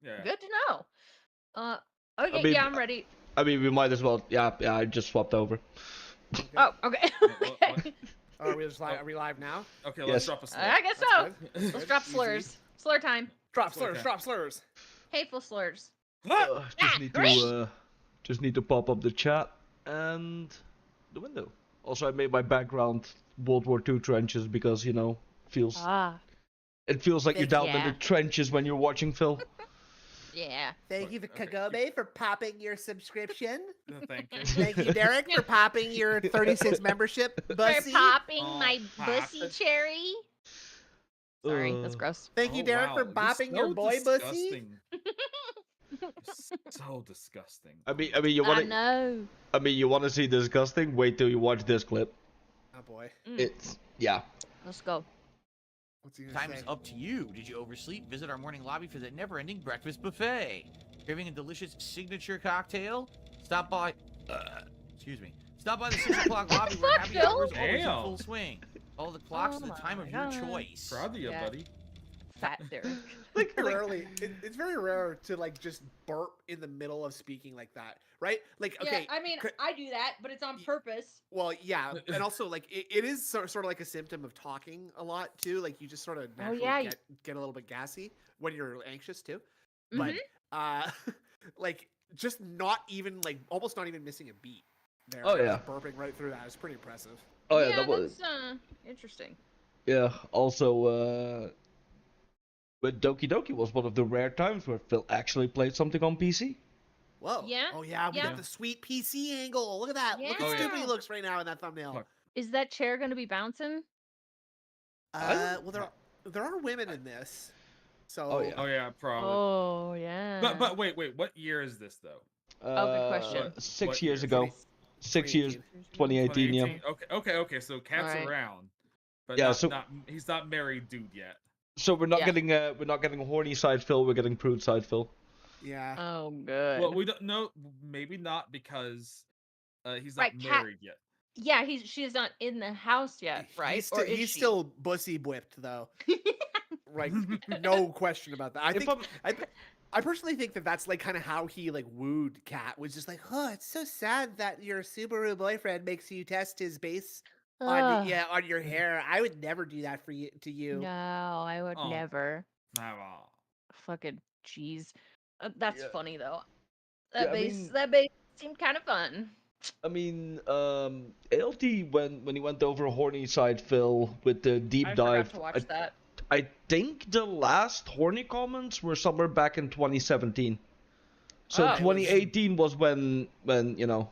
Yeah. Good to know. Okay, I mean, yeah, I'm ready. I mean, we might as well. Yeah, I just swapped over. Okay. Oh, okay. What? Oh, are we live now? Okay, Yes. let's drop a slur. I guess That's so. good. Let's Let's good. drop Easy. slurs. Slur time. Drop That's slurs. okay. Drop slurs. Hateful slurs. Just need to pop up the chat and the window. Also, I made my background World War II trenches because feels Ah, it feels like you're down in Yeah. the trenches when you're watching Phil. yeah. Thank you, Okay. Kagome, for popping your subscription. Thank you. Thank you, Derek, for popping your 36 membership. For Bussy. popping Oh, my pop bussy it. cherry. Sorry, that's Uh, gross. Thank you, Oh, Derek, wow, for you're bopping your so boy Bussy. disgusting. You're so disgusting. I mean, you I want to. know. I mean, you want to see disgusting? Wait till you watch this clip. Oh boy. It's yeah. Let's go. What's he gonna Time's say? up to you. Did you oversleep? Visit our morning lobby for the never-ending breakfast buffet. Craving a delicious signature cocktail? Stop by. Excuse me. Stop by the 6 o'clock lobby where happy Phil? hours are always in Damn. full swing. Follow the clocks Oh to the time of my your God. choice. Proud of you, Yeah. buddy. Fat Derek. Rarely, it's very rare to like just burp in the middle of speaking like that, right? Like, okay, Yeah, I mean, I do that, but it's on purpose. well, yeah, and also like it is sort of like a symptom of talking a lot too. Like you just sort of naturally yeah, get a little bit gassy when you're anxious too. Mhm. But like just not even like almost not even missing a beat. There, Oh, just yeah. burping right through that is pretty impressive. Oh yeah, yeah, that was that's interesting. yeah. Also, but Doki Doki was one of the rare times where Phil actually played something on PC. Whoa. Yeah, Oh yeah, we yeah. got the sweet PC angle. Look at that. Look how Yeah. stupid he looks right now in that thumbnail. Look. Is that chair gonna be bouncing? Well, there are women in this, so Oh, yeah. Oh yeah, probably. Oh yeah. But wait, what year is this though? good question. 6 What years year? ago. 6 years, 2018. Yeah. 2018? Okay. So Cat's Alright. around, but Yeah, he's not married, dude yet. So we're not Yeah. getting a horny side Phil. We're getting prude side Phil. yeah. Oh good. Well, we don't know. Maybe not because he's not Right, Cat- married yet. yeah, she's not in the house yet, right? He's, Or is he's she? still bussy whipped though. Like no question about that. I personally think that that's like kind of how he like wooed Cat, was just like, oh, it's so sad that your Subaru boyfriend makes you test his base on Ugh. on your hair. I would never do that for you to you. No, I would Oh. never. Nah, Fucking jeez. That's Yeah. funny though. Yeah, That I base mean- that base seemed kind of fun. I mean, ALT when he went over horny side Phil with the deep I dive. forgot to watch that. I think the last horny comments were somewhere back in 2017. So Oh. 2018 was when The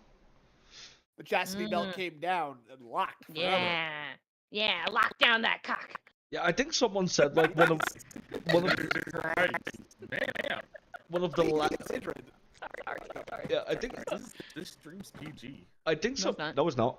chastity belt Mm. came down and locked. Forever. Yeah. Yeah, lock down that cock. yeah, I think someone said like one of Damn. one of the last. Sorry. Yeah, I think This stream's PG. so. it's not. No, it's not.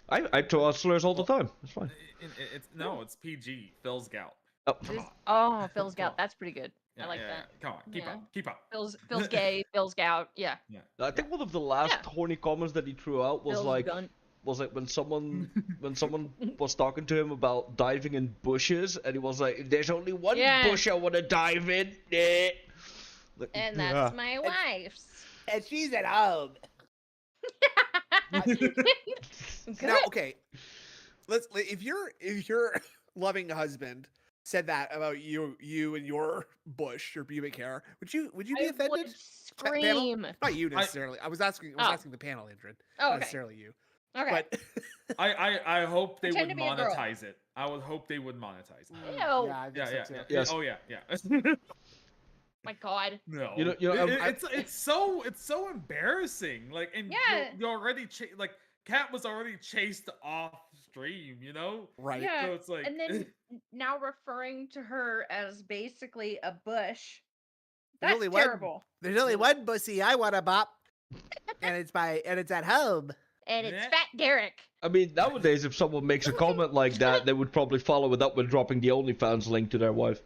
I throw out slurs all the time. It's fine. It's PG. Phil's gout. Oh, Come on. Oh, Phil's Come on. gout. That's pretty good. Yeah, I like yeah, that. yeah. Come on, keep Yeah. up, keep up. Phil's gay. Phil's gout. Yeah. I think one of the last Yeah. horny comments that he threw out was Phil's like gun. when someone was talking to him about diving in bushes, and he was like, "There's only one Yeah. bush I want to dive in." Like, And yeah. that's my wife's. And she's at home. Now, okay, if your loving husband said that about you and your bush, your pubic hair, would you be I offended? would scream. Not you necessarily. I was asking Oh. the panel, Indrid. Oh, Not okay. necessarily you. Okay. But I hope they Pretend would to be a girl. monetize it. I would hope they would monetize it. Ew. yeah, I think Yeah. so too. Yes. Oh yeah. My God. No. You know, it's so embarrassing. Like, and Yeah. you already like Kat was already chased off stream. You know. Right. Yeah. So it's like. And then now referring to her as basically a bush. There's That's only one- terrible. There's only one bussy I want to bop, and it's at home. And it's Yeah. Fat Derek. I mean, nowadays, if someone makes a comment like that, they would probably follow it up with dropping the OnlyFans link to their wife.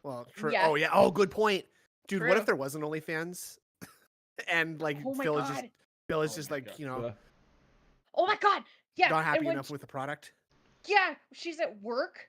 Well, true. Yeah. Oh yeah. Oh, good point, dude. What True. if there was an OnlyFans, and like Oh my Phil is God. just Oh my like God. Yeah. Oh my God. Yeah. not and happy when enough with the product? Yeah, she's at work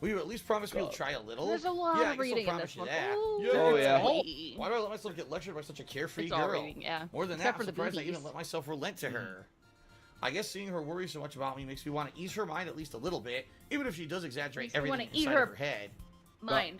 Will you at least promise me you'll try a little? There's a lot yeah, I of guess I'll reading in promise this you one. that. Ooh, Oh, it's yeah. all- really. Why do I let myself get lectured by such a carefree It's all girl? reading, yeah. More than Except that, for I'm the surprised I even boobies. let myself relent to her. I guess seeing her worry so much about me makes me want to ease her mind at least a little bit, even if she does exaggerate Makes me wanna everything eat inside her- of her head. Mind.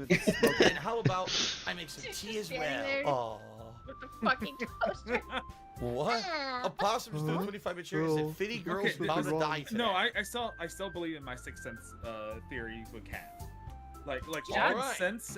chilling with the smoke. And how about I make some She's tea just as standing well? there. Oh, With the fucking toaster. what? A possum's doing 25 matures and 50 girls Okay, bound to wrong. die today. No, I still believe in my sixth sense theory with Cat. Like Yeah. she can sense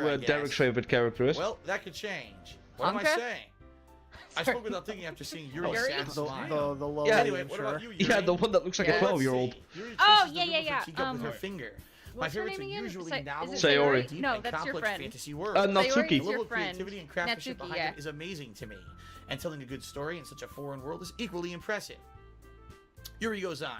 Anchor, I Derek's guess. favorite character is. Well, that could change. What am I Anka? saying? I spoke without thinking after seeing Yuri's Yuri? sad The, smile. the low Anyway, what about you, Yuri? Yeah, the one that looks like Yeah. a 12-year-old. Yuri Oh, kisses the yeah, rim yeah, of her yeah, teacup with her Right. finger. My What's her favorites are name again? usually Is it novels Sayori? with deep No, and that's your complex friend. fantasy worlds. Natsuki. Sayori's The your level of friend. creativity and craftsmanship Natsuki, behind yeah. it is amazing to me, and telling a good story in such a foreign world is equally impressive. Yuri goes on.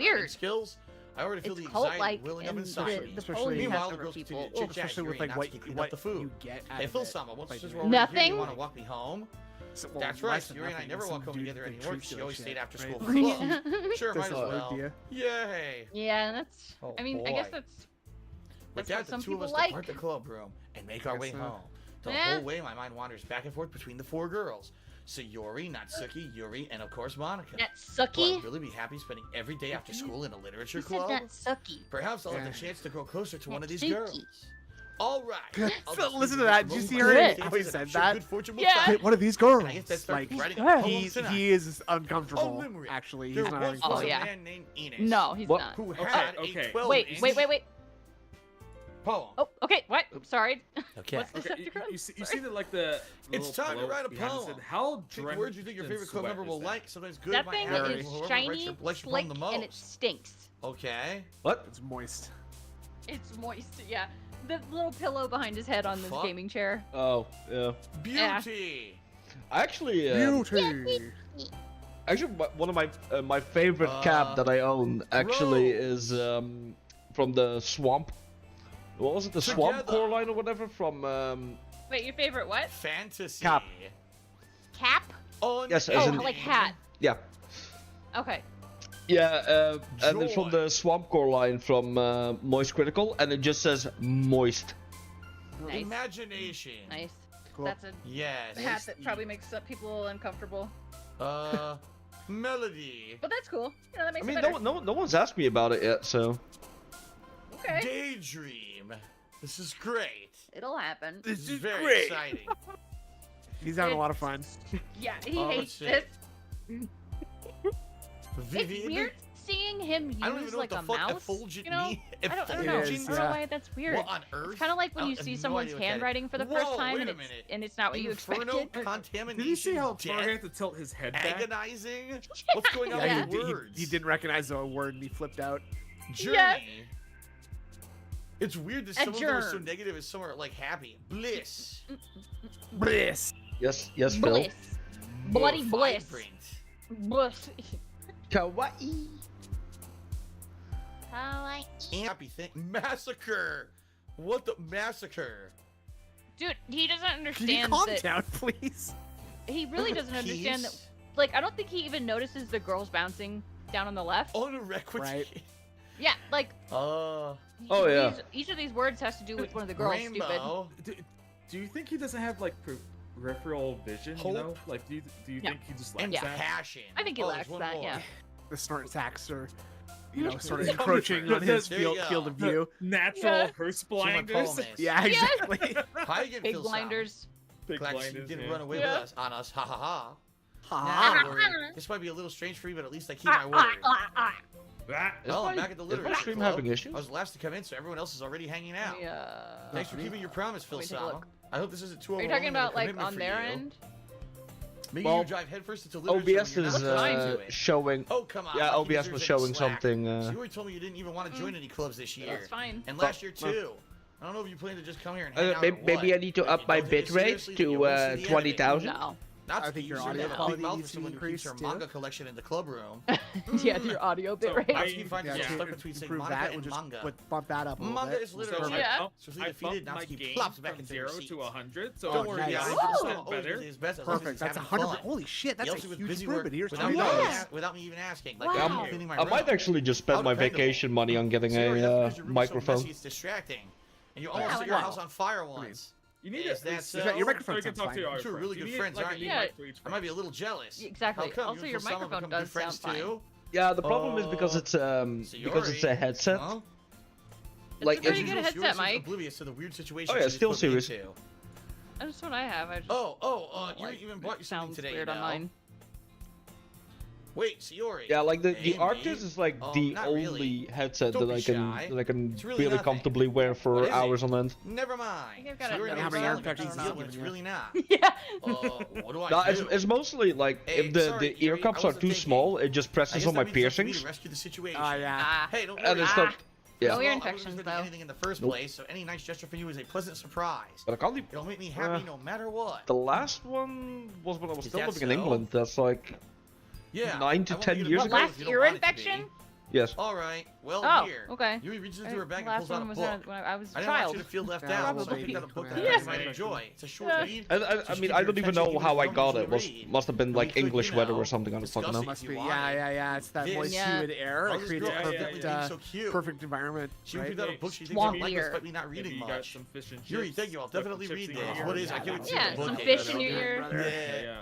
weird. skills. I already feel It's the anxiety cult-like, welling up and inside me. the especially- bully Meanwhile, has the over girls people. continue to Ugh. chit-chat, Especially with Yuri like and Natsuki what cleaned up the food. you get. Hey, out Phil of it Sama, once by this doing roll it. over here, Nothing? you want to walk me home? So, well, That's right. less than Yuri and I nothing, never some walk home dude together that anymore. treats She you always like stayed shit, after right? school for club. Sure, Does might as that well. work, yeah? Yay! Yeah, that's. Oh, I mean, I guess boy. that's. With That's what that, the some two of people us like. depart the club room and make our way Guess so. home. The Yeah. whole way, my mind wanders back and forth between the four girls. Sayori, Natsuki, Yuri, and of course Monica. That Will I sucky. really be happy spending every day after school in a literature You said club? that sucky. Perhaps I'll have the chance to grow closer to one of these girls. Natsuki. All right. I'll So just listen leave to that. the Did you see most her? important How things he and said I'm sure that? good fortune will Yeah. find. Hey, one of these girls. And I guess that starts Like writing girl. poems tonight. he is uncomfortable. Limerick. Actually, There he's not. once Oh, was a yeah. man named Enos. No, he's What? not. Who Okay, had okay. a 12 Wait. inch poem. Oh, okay. What? Sorry. Okay. What's the Okay, subject? you see that like the. It's little time to pillow write a behind it poem. said, How Pick words you think your favorite club member will like. Sometimes good That might thing happen is to whoever shiny, likes your slick, poem the and it most. stinks. Okay. What? It's moist. It's moist. Yeah. The little pillow behind his head on this Fuck. gaming chair. Oh, yeah. Beauty. I actually, Beauty. actually, one of my favorite cap that I own actually Rose. is from the Swamp. What was it? The Swamp Together. core line or whatever from Wait, your favorite what? Fantasy. Cap. Cap? Yes, as Oh, in- like hat. yeah. Okay. Yeah, and it's from Joy. the Swamp core line from Moist Critical, and it just says moist. Nice. Imagination. Nice. Cool. That's a Yes. hat that probably makes people uncomfortable. Melody. But that's cool. You know, that I makes mean, it better. no one's asked me about it yet, so. Okay. Daydream. This is great. It'll happen. This is very great. exciting. He's having a lot of fun. Yeah, he Oh, hates shit. this. Vivid. It's weird seeing him I don't even use know like what a the fuck mouse. effulgent You know? mean. I don't know. It I is, don't know yeah. why that's weird. What on earth? It's kind of like when I you have see no someone's idea what that is. handwriting for the Whoa, first time wait and a it's, minute. and it's not what you Inferno, expected. contamination, Did you see how far he death, had to tilt his head back? agonizing? What's going on Yeah. with the words? He didn't recognize a word and he flipped out. Journey. Yeah. It's weird that some of them are so Adjourn. negative and some are like happy. Bliss. Bliss. Yes, Phil. Bliss. Bloody More bliss. vibrant. Bliss. Kawaii. Happy thing. Massacre. What the massacre? Dude, he doesn't Can you understand calm that. down, please? He really doesn't understand that. Like, I don't think he even notices the girls bouncing down on the left. On a requiem. Right. Yeah, like. Oh, yeah. Each of these words has to do with one of the girls. Stupid. Rainbow. Do you think he doesn't have like peripheral vision? Hope. You know, like do you Yeah. think he just lacks And Yeah. that? passion. I think he Oh, lacks there's one that. more. Yeah. The snort attacks are, you know, sort of Yeah. encroaching on his There you field go. of view. Natural Yeah. Hearst See what my blinders. poem is. Yeah, Yes. exactly. How you getting Big Phil Sound? blinders. Big Glad you blinders. didn't yeah. run away Yeah. with us on us. Ha ha ha. Ha. Now, don't worry. This might be a little strange for you, but at least I keep my word. Ah, Well, I'm my- back at the is litter my stream club. having issues? I was the last to come in, so everyone else is already hanging out. Yeah. Thanks for keeping your promise, Phil Let me take a Sama. look. I hope this isn't too Are you overwhelming talking of a about like commitment on for their you. end? Maybe Well, you drive headfirst into literature OBS when you're is not trying to it. showing. Oh, come on. Yeah, like he OBS deserves was any showing slack. something. So you already told me you didn't even want to join any clubs this year. That's fine. And last year, too. I don't know if you plan to just come here and hang out or Maybe what. I need to But up if my you don't take it bitrate seriously, then you to won't see the end of it. 20,000. No. Not I think your you audio should have a quality big mouth needs for to someone who keeps increase, their too. manga collection in the club room. Yeah, your audio bit So, rate. How can you find Yeah, yourself to stuck between saying improve manga that, and we'll just manga? bump that up a little Manga bit. is literature. So Yeah. Swiftly I defeated, bumped my Natsuki game plops back from into 0 her seat. to 100. So Don't worry, nice. guys. I Wow. Phil Sama always better. does his best as long as Perfect. he's That's having 100. fun. Holy shit, that's He a also was huge busy improvement. Here's without me, 20 even, dollars. without me even asking. Like, Wow. I'm cleaning my I might room. actually just spend How my dependable. vacation money on getting Sorry, a that's because your room is so microphone. messy, it's distracting. And you almost Yeah, set your wow. house on fire once. You need Is to that at so? least- Your so microphone you can sounds talk to fine. your You two are friends. really You good need, friends, like, a aren't new you? mic for each I might be a friend. little jealous. Exactly. How come? Also, You your and Phil Sama microphone become good does sound friends fine. too? Yeah, the problem is because it's a headset. Huh? Like, It's a pretty it's- good Yours headset, seems Mike. oblivious to the weird situation Oh, yeah, she just still put me serious. into. That's what I have. I just You like, even bought it you something sounds today, weird you on know? mine. Wait, Sayori. Yeah, like the Amy? Arctis is like the Not only really. headset Don't that be I shy. can It's really really nothing. comfortably wear What for is it? hours on end. Never I mind. think I've got Sayori it may how many sound ear like a infections big he's deal, but it's given you. really not. Yeah. What do I No, do? it's mostly like Hey, if the sorry, ear Yuri, I cups are wasn't too thinking. small, it just I presses guess on my that means it's up to me piercings. to rescue the situation. Oh, yeah. Ah. Hey, don't And worry. it's not. Yeah. No ear Well, I wasn't infections, expecting though. anything in the first Nope. place, so any nice gesture from you is a pleasant surprise. But I can't. It'll make me happy no matter what. The last one was when I was Is still that living in so? England. That's like Yeah. 9 to I want 10 you years be ago. good Last if you don't ear want it to be. infection? yes. All right. Well, Oh, here. okay. Yuri reaches into Alright, her bag the and last pulls out a one was book. when I was a I didn't want child. you to feel left Yeah, out, well, so I picked maybe. out a book that Yeah. I might enjoy. It's a short Yeah. read. I So mean, just I keep your don't even attention, know give how it I as got long as it. you Was read. must have been And like we could, English you weather know, or something. I don't fucking discuss know. it. Must If be. you Yeah, wanted. yeah, yeah. It's that This- moist, Yeah. humid air. Oh, It this creates girl a evidently perfect, being so cute. perfect environment. She right? picked out a book she thinks Swamp you like ear. despite me not Maybe reading you got much. some fish and Yuri, chips, thank you. I'll stuff with definitely chips read in your this. ear. What is it? I can't wait to see Yeah, what the book some is. fish in your ear. Yeah. Yeah.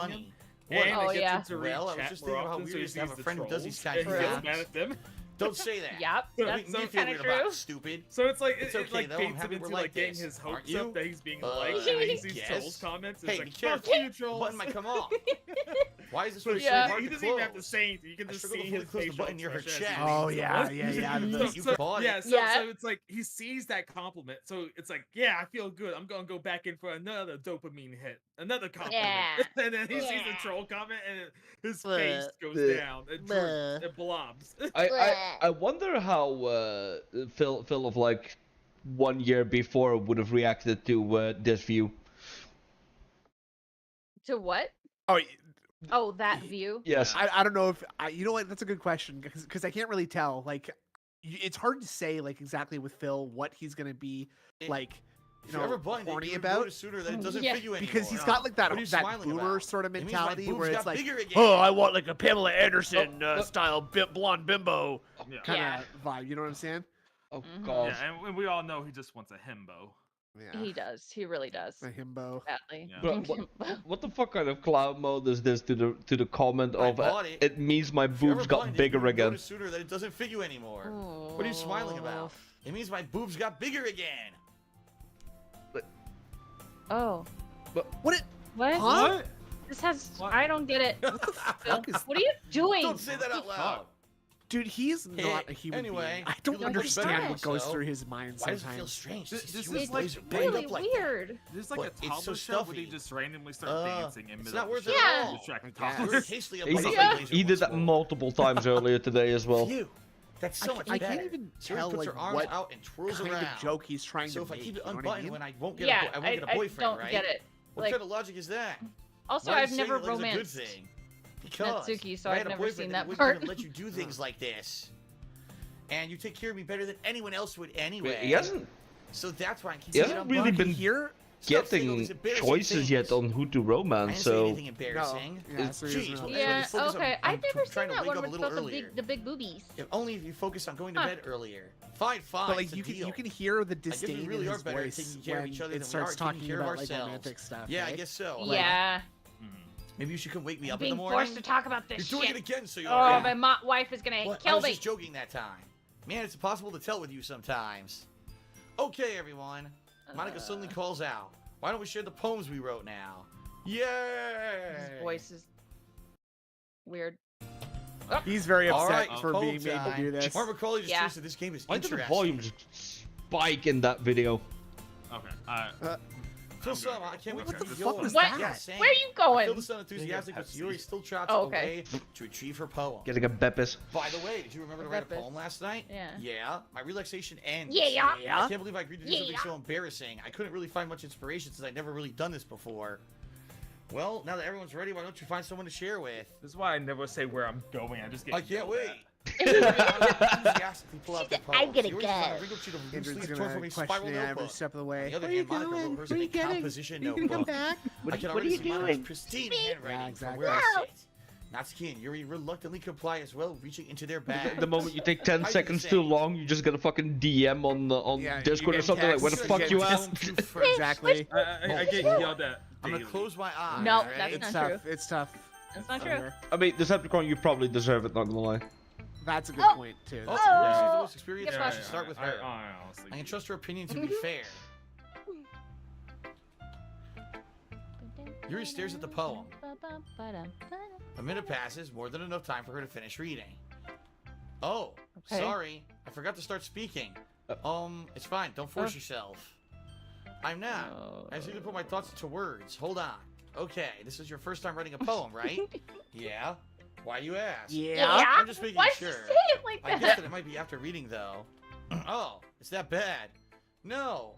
funny. And What? it Oh, gets yeah. him to read Well, I was chat just more thinking how often, weird so it he is to have sees a the friend who does these trolls, kinds of and he gets things. mad at them. Don't say that. Yep, That's Make me that's feel kind weird of about true. it, stupid. So it's like It's it okay, like though. I'm baits him happy into we're like like getting this, his aren't hopes you? up that he's being liked, and then he sees Yes. trolls comments. And Hey, he's be like, careful. "Fuck you, trolls!" Button might come off. Why is this But really Yeah. so hard he to doesn't even have to close? say anything. You can I just struggle see to his close the facial button near her expression as chest. he Oh reads yeah, someone. yeah. You caught it. Yeah, Yeah. so it's like he sees that compliment, so it's like, yeah, I feel good. I'm gonna go back in for another dopamine hit, another compliment, Yeah. and then he sees the Yeah. troll comment, and his Bleh. face goes Bleh. down. It Bleh. droops. It blobs. I wonder how Phil of like 1 year before would have reacted to this view. To what? Oh, Oh, that view. Yes. I don't know if you know what. That's a good question because I can't really tell. Like, it's hard to say like exactly with Phil what he's gonna be like. If you're ever blind, horny you would about notice sooner that it doesn't Yeah. fit you anymore. because he's got like that What are you that smiling boomer about? sort of It means my mentality boobs where it's got like, bigger again. oh, I want like a Pamela Anderson style blonde bimbo Yeah. kind of Yeah. vibe. You know what I'm saying? Oh Mhm. god. Yeah, and we all know he just wants a himbo. Yeah, He does. He really does. a himbo. Badly. Yeah. But what the fuck kind of cloud mode is this to the comment I of bought it. it means my If you're ever boobs got blind, you bigger would again. notice sooner that it doesn't fit you anymore. What are you smiling about? It means my boobs got bigger again. Oh. What? It, What? huh? This has. What? I don't get it. fuck is What are you doing? Don't say that out loud. Dude, he's not a human Anyway, being. I you don't look much better understand than what goes yourself. through his mind Why does it feel sometimes. strange? This This is is like It's banged really up like weird. There's like But a it's so toddler show where they stuffy. just randomly start dancing in it's middle not of worth the it show. at all. Distracting Yeah. You're toddlers. hastily He, uploading Yeah. laser he did once that more. multiple times earlier today as well. Phew. That's so much I better. can't even Siri tell puts like her arms what out and twirls kind around. of joke he's trying So to if I make. keep it You know what I unbuttoned mean? when I won't get Yeah, I won't get a I boyfriend, don't right? get it. What Like, kind of logic is that? also, Why are you I've saying never it like it's a good romanced thing? Because Natsuki, so if I I've had a never boyfriend, seen then that he wouldn't part. even let you do things like this. And you take care of me better than anyone else would anyway. He hasn't So that's why I keep he saying hasn't I'm really bugging. been Here, Stop saying all getting these embarrassing choices yet things. on who to I romance, didn't say so anything embarrassing. yeah, so he Jeez, doesn't well, really- Yeah. just focus on- Okay. on I've never trying seen to that wake one up a where it's little about earlier. the big boobies. If only if you focus on going to Huh. bed earlier. Fine, But like it's a you deal. can hear the I guess we disdain really in are his better at voice taking care of when each other it than we starts are taking talking care of about like ourselves. romantic stuff. Yeah, I right? guess so. Yeah. Maybe you should come wake me up in Being the morning. forced to talk about this You're doing shit. it again, so you Oh, are. my wife is gonna What? I kill was me. just joking that time. Man, it's impossible to tell with you sometimes. Okay, everyone. Monica suddenly calls out. Why don't we share the poems we wrote now? Yay! His voice is weird. He's very All upset right, for poem being made to time. do this. Mark McCauley just Yeah. thinks that this game is why did interesting. the volume just spike in that video? Okay. Phil I'm Summer, good. I can't wait What to the read fuck yours. was What? that? Yeah, same. Where are you I feel going? the sun enthusiastic, but Pepsi. Yuri still trots Oh, away okay. to retrieve her poem. Getting a Beppis. By the way, did you remember to write a Pepsi. poem last night? Yeah. Yeah. My relaxation ends. Yeah. I can't believe I agreed to do something Yeah. so embarrassing. I couldn't really find much inspiration since I'd never really done this before. Well, now that everyone's ready, why don't you find someone to share with? This is why I never say where I'm going. I just get. I can't yelled wait. at. Enthusiastically pull out their poems. I'm gonna Yuri's go. on a wrinkled sheet of loose Andrew's leaf torn gonna from a question spiral it every notebook. step of the On way. the other Where you hand, Monica going? wrote hers Where in a you getting? composition Are you gonna come notebook. back? I can what are already you see Monica's doing? pristine handwriting Yeah, from exactly. where I sit. Natsuki and Yuri reluctantly comply as well, reaching into their bag. The moment you take 10 I do the seconds same. too long, you just get a fucking DM on Yeah, you Discord or get something like, where the text, fuck you get at? text. Poem two first. Exactly. I get yelled at. I'm gonna daily. close my eyes. No, right? that's It's not tough. true. It's tough. That's not Over true. here. I mean, Decepticon, you probably deserve it, not gonna lie. That's a good Oh. point too. Oh, That's Oh. Yuri's the most experienced, Yeah, so I yeah, should start with her. I honestly. I can trust her opinion to be fair. Yuri stares at the poem. A minute passes, more than enough time for her to finish reading. Oh, Okay. sorry. I forgot to start speaking. It's fine. Don't force yourself. I'm not. I just need to put my thoughts into words. Hold on. Okay, this is your first time writing a poem, right? Yeah. Why you ask? Yeah. I'm just making Why did sure. you say it like I guess that? that it might be after reading, though. Oh, it's that bad. No.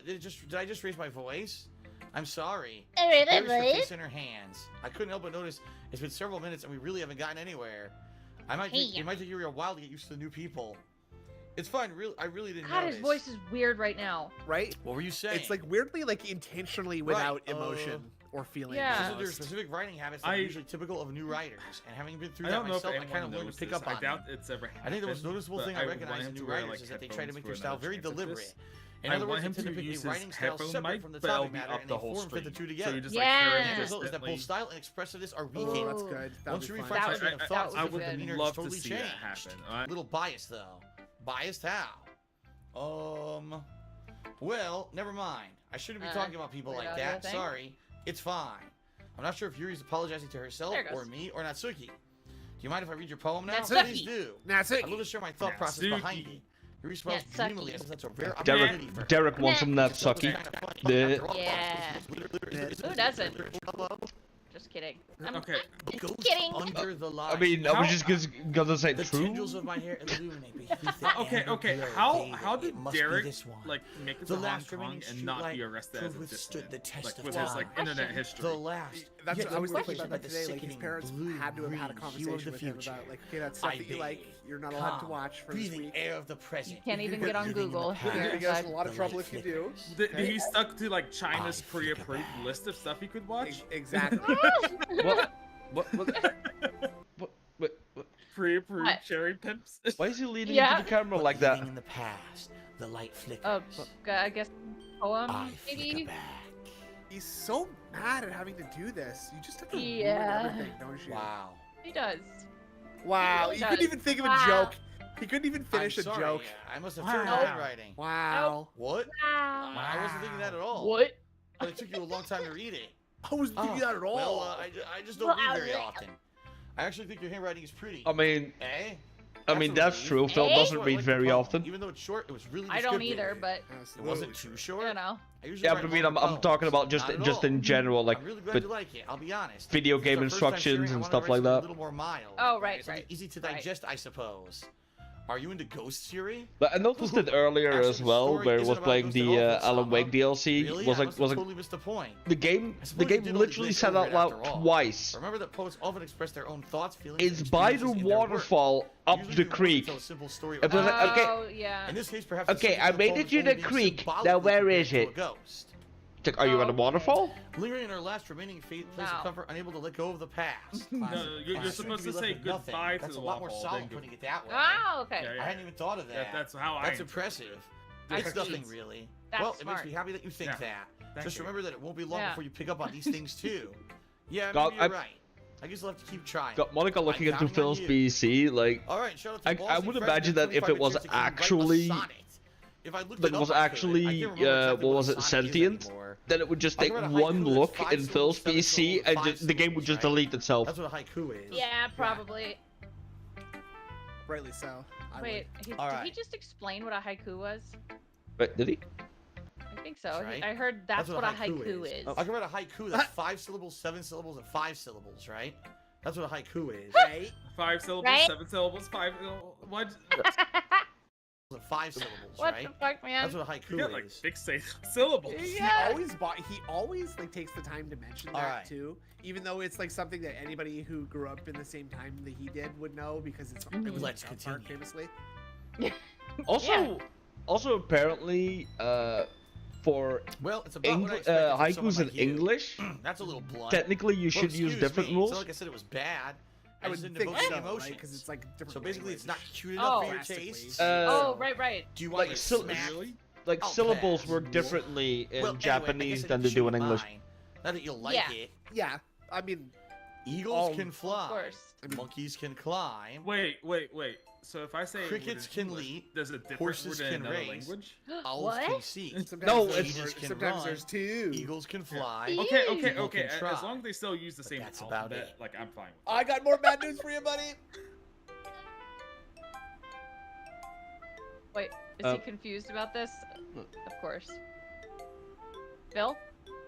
Did I just raise my voice? I'm sorry. Yuri's her face in her hands. I couldn't help but notice it's been several minutes and we really haven't gotten anywhere. It might take Yuri a while to get used to the new people. It's fine. I really didn't God, notice. his voice is weird right now. Right? What were you saying? It's like weirdly like intentionally without Right, emotion or feeling. Yeah. These are their almost. specific writing habits that are usually typical of new writers. And having been through I that don't know if myself, I anyone kind of learned knows to pick this. up on I doubt them. it's ever happened. I think the most noticeable thing I want recognize in him new to wear, writers like, is that they try to headphones make for their style another very chance at deliberate. this. In I other want words, him they tend to to pick use a his writing style headphone separate mic, from the but it'll topic be matter up and the they whole form fit the stream. two So together. you just Yeah. like The hear end it result is that both instantly. style and expressiveness are Oh, weakened. that's good. That'll Once be you fun. refine That some of would- their that thoughts, would I be their good. demeanor would is love to totally see that changed. happen. A little biased though. Biased how? Well, never mind. I shouldn't be talking about people weird like audio that. thing? Sorry. It's fine. I'm not sure if Yuri's apologizing to herself There it or goes. me or Natsuki. Do you mind if I read your poem now? Natsuki. Please do. That's it. I'd love to share my thought process behind it. Yuri smiles Natsuki. dreamily as if that's a rare opportunity for her. Derek wants some Natsuki. After all, The- it's Yeah. literally- Who doesn't? just kidding. Okay. Ghost kidding. under the line. I mean, I was just gonna say The true. tendrils of my hair illuminate beneath the Okay, amber okay. glow. How Baby, did it must be Derek this one. like make it The to Hong last Kong remaining and not be streetlight arrested to as a withstood dissident? the test Like of with his time. like internet history. The last. That's yet what I was thinking unquestioned about by that the today. Like his sickening parents blue had to have had a green hue conversation of the with him future. about like, okay, that's stuff I that you like. bathe, You're not allowed to calm, watch for this breathing week. air of the present. You can't even But get on living in the Google. past. You're You're gonna gonna get us get in a lot of The trouble light if you do. Did Okay? he stuck to like China's I flicker pre-approved back. list of stuff he could watch? Exactly. What? What? Pre-approved What? cherry pimps. Why is he leaning Yeah. to the camera But like that? living in the past, the light flickers. I guess poem I maybe. flicker back. He's so mad at having to do this. You just have to ruin Yeah. everything, don't you? Wow. He does. Wow. He He couldn't does. even think of a Wow. joke. He couldn't even finish I'm a sorry, joke. I must have Wow. terrible handwriting. Wow. What? Wow. I wasn't thinking that at all. What? But it took you a long time to read it. I wasn't thinking that at all. Well, I just don't read very often. I actually think your handwriting is pretty. I mean, Eh? that's true. Phil Eh? doesn't Short, read like the very poem. often. Even though it's short, it was really I don't descriptive. either, but It Absolutely. wasn't too short. you know. I usually Yeah, write but I mean, longer I'm talking poems. about just Not at just all. in general, like I'm really glad with you like it. I'll be honest. video This is game the first time instructions sharing, I and wanted stuff to write like something that. A little more mild. Oh, right, Something right. easy to right. digest, I suppose. Are you into Ghost Fury? But I noticed it earlier Actually, as the well, story where it isn't was about playing Ghost at the all, full Alan stop. Wake DLC. Really? Was I like must was have like totally missed the point. the game I suppose the you game did only literally glaze said over out it loud after all. twice. Remember that poets often express their own thoughts, feelings, It's and by the experiences in their work. waterfall up Usually the they want to creek. tell a simple story It was or like, okay. Oh, yeah. In this case, perhaps Okay, the I subject of the made poem it is to only the being creek. Now symbolically where compared is to a it? ghost. It's like, are you at a Okay. waterfall? Lingering in our last remaining place No. of comfort, unable to let go of the past. No, you're Soon supposed be to left say with nothing. goodbye to That's the a lot more waterfall, solid then putting it that way. Oh, okay. Yeah, I hadn't even thought of that. That's how That's I. impressive. That's It's nothing jeez. really. That's well, it smart. makes me happy that you think Yeah. that. Thank Just you. remember that it won't be long Yeah. before you pick up on these things too. Yeah, God, maybe you're I- right. I guess I'll have to keep trying. Got Monica looking into counting on Phil's you. PC, like All right, shout out to I Ballsy would Fred imagine with that if 25 it was chance to write a actually sonnet. If I looked that it up, was I could. I actually can't remember exactly what was a it, sonnet is sentient, anymore. then it would just I take could write a haiku one that's look 5 in Phil's syllables, 7 PC syllables, and 5 the game would syllables, just right? delete itself. That's what a haiku is. Yeah, probably. Rightly so. I Wait, did he Alright. just explain what a haiku was? Wait, did he? I think so. That's right. I heard that's what a haiku is. I can write a haiku that's 5 syllables, 7 syllables, and 5 syllables, right? That's what a haiku is. Right? 5 syllables, Right? 7 syllables, 5. What? 5 syllables, What right? the fuck, man? That's what a haiku You got like is. fixate syllables. Yeah. He always like takes the time to mention that Alright. too, even though it's like something that anybody who grew up in the same time that he did would know because it was Mm-hmm. Let's South Park, continue. famously. Also apparently for Well, it's about what I expected from someone haikus in like you. English, That's a little blunt. technically you Well, should use excuse different me. rules. It's not like I said it was bad. I I would just didn't think evoke so, the right? emotions. Because it's like different. So basically, it's not language. cute enough Oh. for your Drastically. taste. Oh, right. Do you like want to sil- smack? Like I'll syllables pass. work differently in Well, anyway, I Japanese guess I than can they do show in you English. mine. Now that you like Yeah. it, Yeah, I mean, eagles Oh, can Of fly. course. Monkeys can climb. Wait. So if I say a word Crickets in can English, leap, there's a different horses word in can another race. language. Owls can What? see. sometimes No, there's, it's- Cheetahs can sometimes run. there's two. Eagles can fly. Yeah. Okay. People can As try. long as they still use the same that's about alphabet, it. like I'm fine with. I got more bad news for you, buddy. Wait, is he confused about this? Of course. Phil,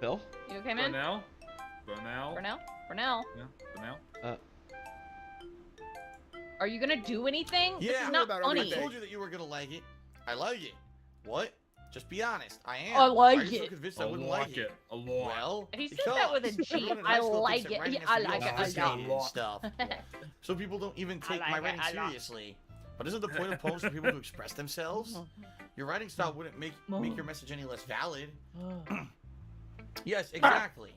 Phil? you okay, For man? now. For now? Yeah. For now. Are you gonna do anything? This Yeah. is not About I funny. everything. told you that you were gonna like it. I like it. What? Just be honest. I am. I like Why are you so it. convinced I I wouldn't like like it a lot. Well, He said that with a because G. everyone in I high school like thinks that it. writing Yeah, has I to be like all it. I sophisticated like and it. stuff. So people don't even take like my it writing a lot. seriously. But isn't the point of poems for people to express themselves? Your writing style wouldn't make your message any less valid. Yes, exactly.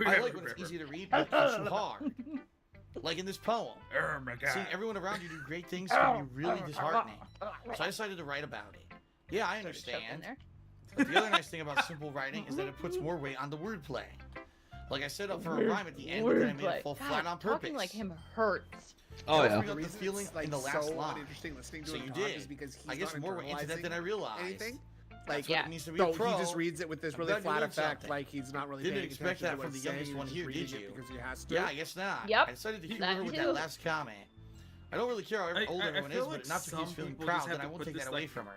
I like when it's easy to read, but it hits you hard. Like in this poem. Oh my god. Seeing everyone around you do great things can be really disheartening. So I decided to write about it. Yeah, I Sort of choke in understand. there. But the other nice thing about simple writing is that it puts more weight on the wordplay. Like I set up for a rhyme at the end, but then I made it fall God, flat on purpose. talking like him hurts. Oh That yeah. was bring up the feeling in the last so line. uninteresting listening to So him you talk did. is because he's I guess not more went into that than I internalizing realized. anything. That's Like, what it needs to be so a pro. he just reads it with this I'm really glad you flat learned effect, something. like he's not really Didn't paying expect attention that to from what the he's youngest saying, one he's here, just did reading you? it because he has to. Yeah, I guess not. Yep. I decided to humor That her with too. that last comment. I don't really care how old I everyone feel is, like but not if some he's feeling people proud, just have then I to won't put take this, that away like- from her.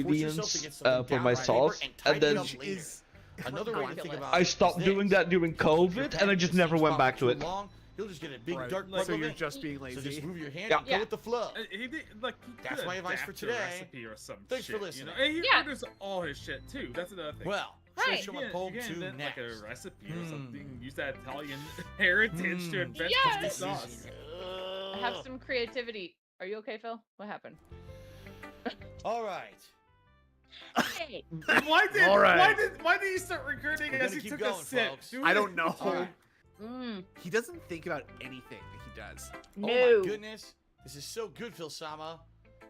ingredients yourself to get something for down my on paper sauce, and and tidy it then up later. Another way to think about I it stopped is doing this. that during If your COVID, and I pen just never stays went off back for to too it. long, he'll just get a big Right. dark So bubble you're ink. just being So lazy. just move your hand Yeah. and go with the flow. He did like he That's could my advice for adapt a today. recipe or some Thanks for shit, listening. You know? And he Yeah. orders all his shit too. That's another thing. Well, Right. switch from You a can- poem you can to invent, next. like a recipe or Hmm. something. Use that Italian heritage to invent Yes! the sauce. Have some creativity. Are you okay, Phil? What happened? All right. Hey. Why did All right. why did he start recording We're as gonna he keep took a going, sip? folks. Do I it. don't know. Alright. He doesn't think about anything that he does. No. Oh my goodness. This is so good, Phil Sama.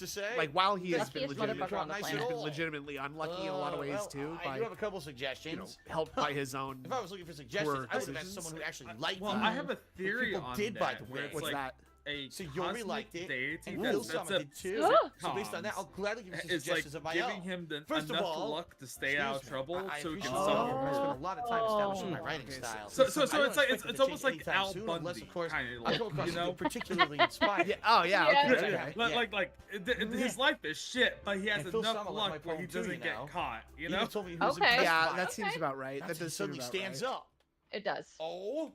nice to say. Like while he has been Luckiest motherfucker on the nice planet. at been all. legitimately unlucky in a lot of ways Well, too, I by do have a couple suggestions. helped by his own. If I was looking for suggestions, I would have asked decisions. someone who actually liked Well, it. I have a theory people on did, that. by the where way. it's What's like that? a So Yori cosmic liked it, deity and that Phil sets Summon up did too. Ah! So based on that, I'll gladly give you some it's like suggestions of my giving own. him First of enough all, luck to stay out of Excuse me, trouble I so he can appreciate suffer it. I more. spent a lot of time establishing my writing Okay, style. So I don't it's like expect it it's to almost change like anytime Al soon, Bundy, unless, of course, kind I of come across you know. something particularly inspired. Yeah. Oh yeah. Yeah. Okay. Yeah. Okay. His life is shit, but he has And Phil enough Summon, like my luck where he poem too, doesn't you get know. caught. You He know. even told me he was Okay. impressed Yeah, by that it. seems about right. That's That he does seem suddenly about stands right. up. It does. Oh,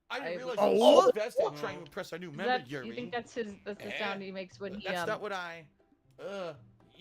I I- didn't realize Oh. he was so invested in trying to impress our new Is member, that, Yuri. you think that's the sound he makes when he That's not what I.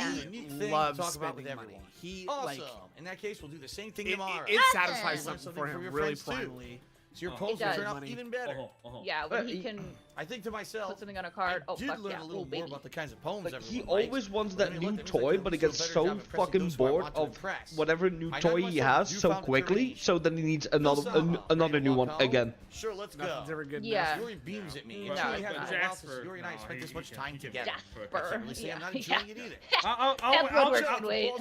Yeah. It's a unique thing to loves talk about with spending money. everyone. He Awesome. like In that case, we'll do the same thing it tomorrow. satisfies Learn something for him your really friends, too. primarily. So your It polls will does. turn out Money. even better. Yeah, when he can I think to myself, put something on a card. I Oh, did fuck learn yeah. a little Oh, more baby. about the kinds of poems Like, everyone he likes. always wants But I that mean, new look, it was toy, like but he do a gets better so job impressing fucking those who I bored want to of impress. whatever new I got toy he myself has a so newfound quickly, determination. so then he needs another Sama, another ready to new one walk home? again. Sure, let's go. Nothing's ever good Yeah. enough. Yuri beams at me. No, It but truly has been a while since Jasper, Yuri and I no, spent he- this he much can- time he can together. Jasper. I can't really say Yeah, I'm not yeah. enjoying it either. I'll Edward check. wait.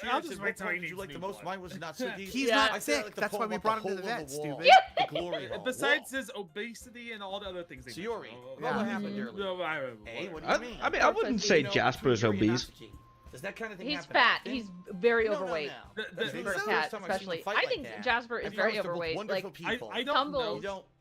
I'll just wait till he Did you needs like me the most? one. Mine was not so deep. He's Yeah. not I said I sick. like the That's why poem we about brought him the to the hole in vet, the wall. stupid. The glory hole. Besides his obesity and all the other things. So Yuri, Oh, what yeah. happened earlier? No, Hey, what do you mean? I mean, I wouldn't say You know, Jasper is Yuri and obese. Natsuki. Does that kind of thing He's happen fat. often? He's very No, overweight. no. The- That's the- the For a first cat, time I've seen them especially. fight I like think that. Jasper is And very they're both overweight. wonderful Like, people. I don't Tumbles. know. You don't.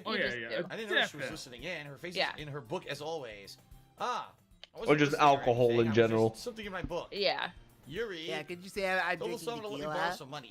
Okay. Oh You yeah, just yeah. do. I didn't notice she was Definitely. listening in. Her face Yeah. is in her book as always. Ah. I Or wasn't just listening or alcohol anything, in I was general. just something in my book. Yeah. Yuri. Yeah, could you say I'm Told drinking someone to let me borrow tequila? some money.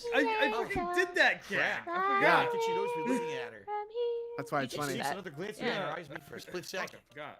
I fucking did that, cat. Crap. I I forgot. think she knows we're looking at her. That's why it's She funny. sneaks another glance in her eyes me for a split second. I forgot.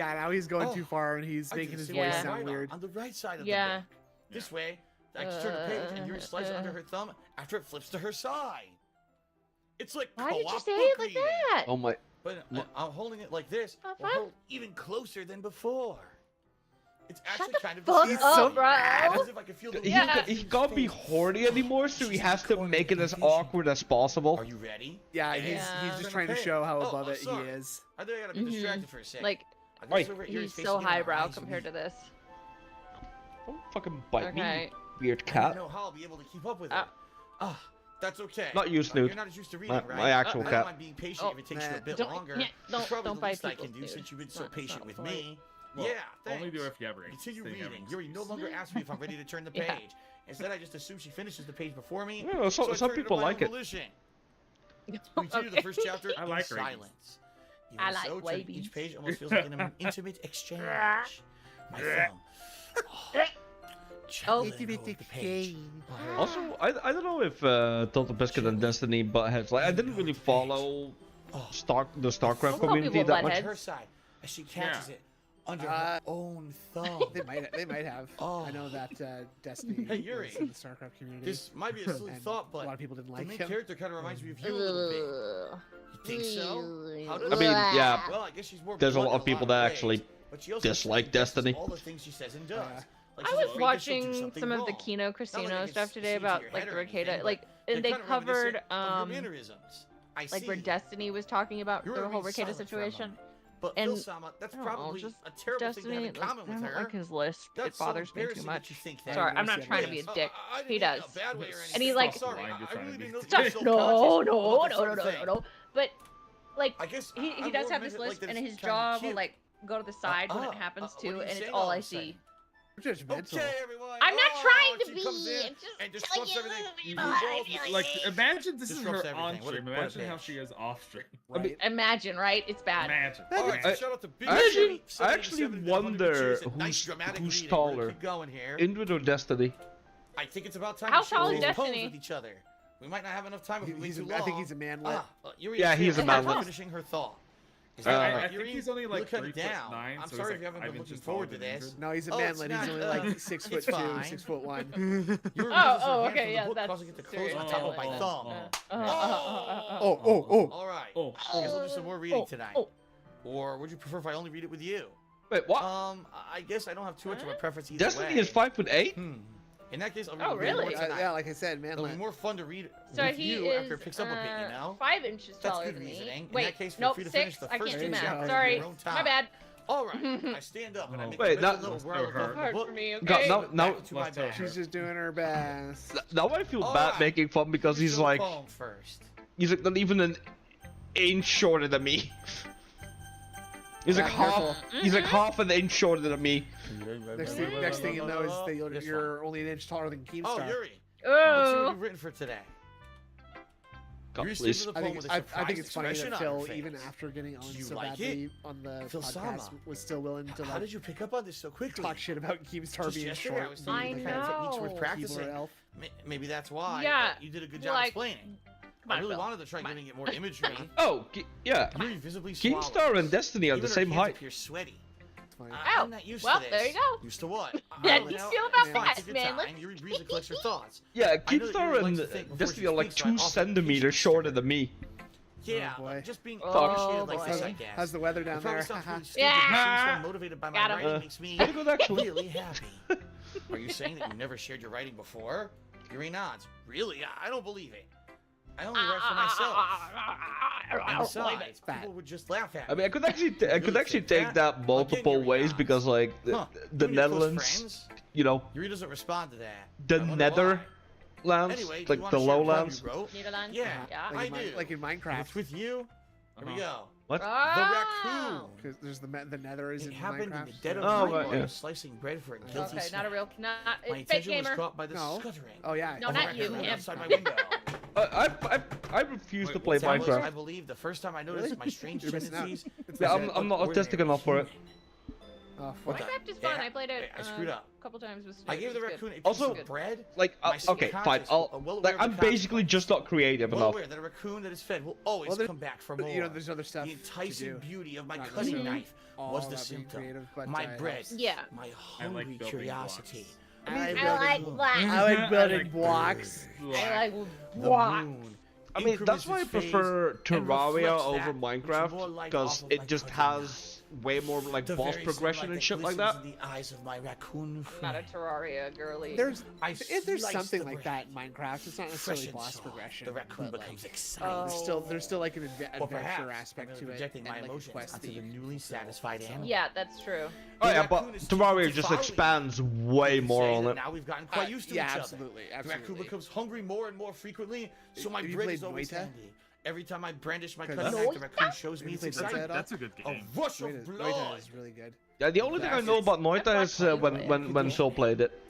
Yeah, now he's going too Oh, far and he's I do making the his same voice way Yeah. sound right weird. on the right side of Yeah. the book. This way, I can turn the page and Yuri slides it under her thumb after it flips to her side. It's like Why did you co-op say book it like reading. that? Oh my. But I'm holding it like this. The We'll fuck? hold even closer than before. It's actually the kind of fuck He's up, so bro. As if I could feel the He, Yeah. he can't be horny anymore, so he She's has to recording make it the as vision. awkward as possible. Are you ready? Yeah, And he's Yeah. just turn trying to the show how page. above Oh, it he sorry. is. I think I gotta be Mhm. distracted for a second. Like, I gotta Right. see where Yuri's he's face so again, my highbrow eyes compared to meet. this. Don't fucking bite Okay. me, weird I cat. don't know how I'll be able to keep up with it. Uh, That's okay. Not you, Snoot. You're not as used to reading, right? My actual I don't cat. mind being patient if it takes you a bit Don't- longer. yeah, It's probably don't the bite least I can people's do food. since you've been It's so not patient with polite. me. Well, Yeah, only thanks. do if you ever Continue sing reading. everything. Yuri no longer asks me if I'm ready to turn the Yeah. page. Instead, I just assume she finishes the page before me. Yeah, so I some turn people to my like own it. volition. We continue the first chapter I like in ratings. silence. You I are like so turning babies. each page almost feels like an intimate exchange. My thumb. Oh. Gently over the page. Also, I don't know if Total Biscuit and Destiny butt heads. Like, I didn't really follow the StarCraft Some community people that butt much. heads. Her side as she catches Yeah. it under her own thumb. They might have. Oh. I know that Destiny Hey, Yuri. was in the StarCraft community. This might be a silly and thought, a but lot of people didn't the like main him. character kind of reminds me of you a little bit. You think so? How does I mean, yeah. Well, I guess she's more. There's a lot blunt of in people lot that ways, actually but she also dislike does Destiny. All the things she says and does. Yeah. Like I she's was afraid that she'll do watching something some of the wrong. Kino Not like I Cristino can stuff see today into about your like head the or anything, Ricada, but like, they're and they kind of reminiscent covered of your mannerisms. I like where see. Destiny was talking about You the were whole being Ricada silent for a situation. moment. But And- Phil-sama, that's I don't know, probably just a terrible thing to have Destiny, in common with I don't her. like his lisp. That's It so bothers me too embarrassing that much. you think that. Sorry, I'm not Yes, trying to yes. be a dick. I didn't He mean in a does. bad way or And anything. he, like- Sorry, You're I trying really to didn't be know a you were dick. so No, conscious no, about this no, sort no, of no, thing. no. But like I guess he I'm does more have this admitted, like, list, that and it's his kinda jaw will cute. like go to the side when it happens what are too, you and it's saying all all I of a sudden? see. Judgmental. Okay, everyone. I'm not trying to she be. comes in I'm just and just telling flips you everything. what You I both- feel Like, imagine this is Disrupts her everything. on What a- stream. what a Imagine how bitch. she is off stream. Right? Imagine, right? It's bad. Imagine. All right, I- so shout out to Big I actually- Jimmy, I actually 77 to wonder 100 cheers, and nice who's dramatic who's reading. We're gonna taller. keep going here. Indrid or Destiny? I think it's about time How we share tall is these poems Destiny? with each other. We might not have enough time if we wait He's too a, long. I think he's a manlet. Yuri Yeah, is he's here. a manlet. Finishing her thought. Is Uh, that I right, think Yuri? he's only You like look kinda 3'9", down. so I'm he's sorry like if you haven't 5 been looking inches forward to taller than this. No, he's a Oh, it's manlet. He's not, only like 6'2", it's fine. 6'1". Yuri Oh, raises her oh, hand okay, from yeah, the book, that's causing it to close serious on top of my manlet. thumb. Oh. All right. Oh, I guess I'll do some more reading oh, tonight. oh. Or would you prefer if I only read it with you? Wait, what? I guess I don't have too much of a preference either Destiny way. is 5'8". In that case, I'll read Oh, it with you really? more tonight. Yeah, like I said, It'll be manlet. more fun to read So with he you is after it picks up a bit, you know? 5 inches That's taller good than me. reasoning. In Wait, that case, feel nope, free to 6. finish the I first can't do page math. out in Sorry, your own my time. bad. All right, I stand up and I make Wait, a that- little Must whirl have hurt. above the Hard book. for me. God, Okay. now- Back into my Must have bag. She's just doing her best. Now I feel All bad right. making fun because Read he's the like poem first. not even an inch shorter than me. He's like Yeah, half. careful. He's like half an inch shorter than me. Next thing you know is that This you're one. only an inch taller than Keemstar. Oh, Yuri. Let's see what Oh. you've written for today. God, Yuri please. speaks of the I poem think, with a I surprised think it's funny expression that on her Phil, even face. after getting on Do you so like badly it? on the Phil podcast, Sama. was still willing to How like did you pick up on this so quickly? talk shit about Keemstar Just being yesterday, short. I was thinking I the kind of techniques know. worth practicing. Keyboard elf. Maybe that's why. Yeah, but you did a good job like, explaining. Come I on, really Phil. wanted to try Come on. giving it more imagery. Oh, yeah. Yuri visibly Keemstar swallows. and Destiny are Even the her same hands height. appear sweaty. It's fine. Ow. I'm not used Well, to this. there you go. Used to what? How I do don't you know. feel about Fine, that, take your man? time. Yuri breathes and collects her thoughts. Yeah, I know that Keemstar Yuri likes and to think before Destiny she are like speaks, so I 2 offer centimeters patience shorter to than me. Yeah, boy. just being Oh, appreciated like this, boy. I guess. How's the weather It down probably there? sounds really stupid, Yeah. but being so motivated by my Got him. writing makes me Pretty good, actually. really happy. Are you saying that you never shared your writing before? Yuri nods. Really? I don't believe it. I only write for myself. And besides, Fat. people would just laugh at I me. mean, I could actually take Huh? that multiple Yuri ways nods. because like the Huh. the You and your close Netherlands, friends? you know, Yuri doesn't respond to that. the I wonder Netherlands, why. Anyway, do you like wanna the share a poem lowlands. you wrote? Netherlands? Yeah, Yeah. I Like, do. like in It's Minecraft, with you. Here we go. What? The Oh. raccoon. because there's the Nether is It in happened Minecraft. in the dead of Oh, night right, while I yeah. was slicing bread for a guilty Okay, snack. not a real, not My fake attention was gamer. caught by the No. scuttering. Oh yeah. No, of a not you, raccoon him. outside my window. I refuse Wait, to play what's that? That was, I Minecraft. believe, the first time I noticed Really? my strange You're missing out. tendencies. It's Yeah, like I'm not ordinary autistic enough for it. human. Oh, What fuck. the- Minecraft is fun. Yeah. I played it I screwed up. a couple times with I Stu. gave the It was raccoon a good. piece Also, of bread. Like, My okay, fine. subconscious, well aware Like, of the I'm basically consequences. just not creative Well enough. aware that a raccoon that is fed will always Well, there- come back for But, more. you know, there's other stuff The to enticing do. beauty of my Not cutting necessarily knife all was the about being symptom. creative, but, My it bread, helps. Yeah. my I like hungry building curiosity. I I like like black. I like building blocks. I like The blocks. moon I mean, that's increments why I its phase prefer and Terraria reflects over that which more Minecraft light because off of it my just cutting has way more like The boss very progression sunlight and shit like glistens that. in the eyes of my raccoon I'm not a friend. Terraria girly. There's slice something the like bread. that in Minecraft. It's not necessarily Fresh and boss soft, progression. the raccoon but, becomes like, excited. there's still like an Or adventure perhaps aspect I'm to it. projecting my and, like, a emotions quest onto that the you can newly fulfill, satisfied so. animal. Yeah, that's true. Oh The yeah, raccoon but is Terraria teaching just following. expands way You could more say on that it. Now we've gotten quite used to Yeah, each other. absolutely, The raccoon absolutely. becomes hungry more and more frequently, so my Have you bread played is always Noita? handy. Every time I brandish my 'Cause cutting that's- knife, the raccoon shows me Have its you played Noita excitement. at all? That's a good A game. rush of Noita blood. is really good. Yeah, the only thing I know about Noita is when Phil played it.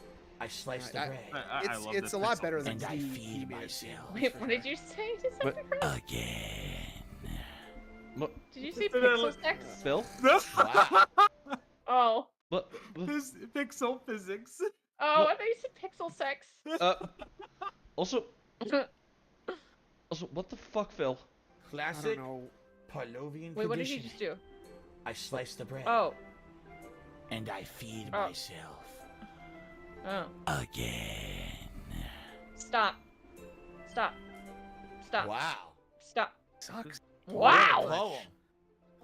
I slice the I- bread I love It's the a lot pixel. better than and I he feed made it myself. seem, Wait, for what sure. did you say? To But- Again. What? Did you say pixel sex? Phil? Wow. Oh. What? This pixel physics. Oh, I thought you said pixel sex. Also, what the fuck, Phil? I Classic don't know. Pavlovian Wait, what did you conditioning. just do? I slice the bread Oh. and I feed Oh. myself. Oh. Again. Stop. Stop. Stop. Wow. Stop. Sucks. Wow. Poem.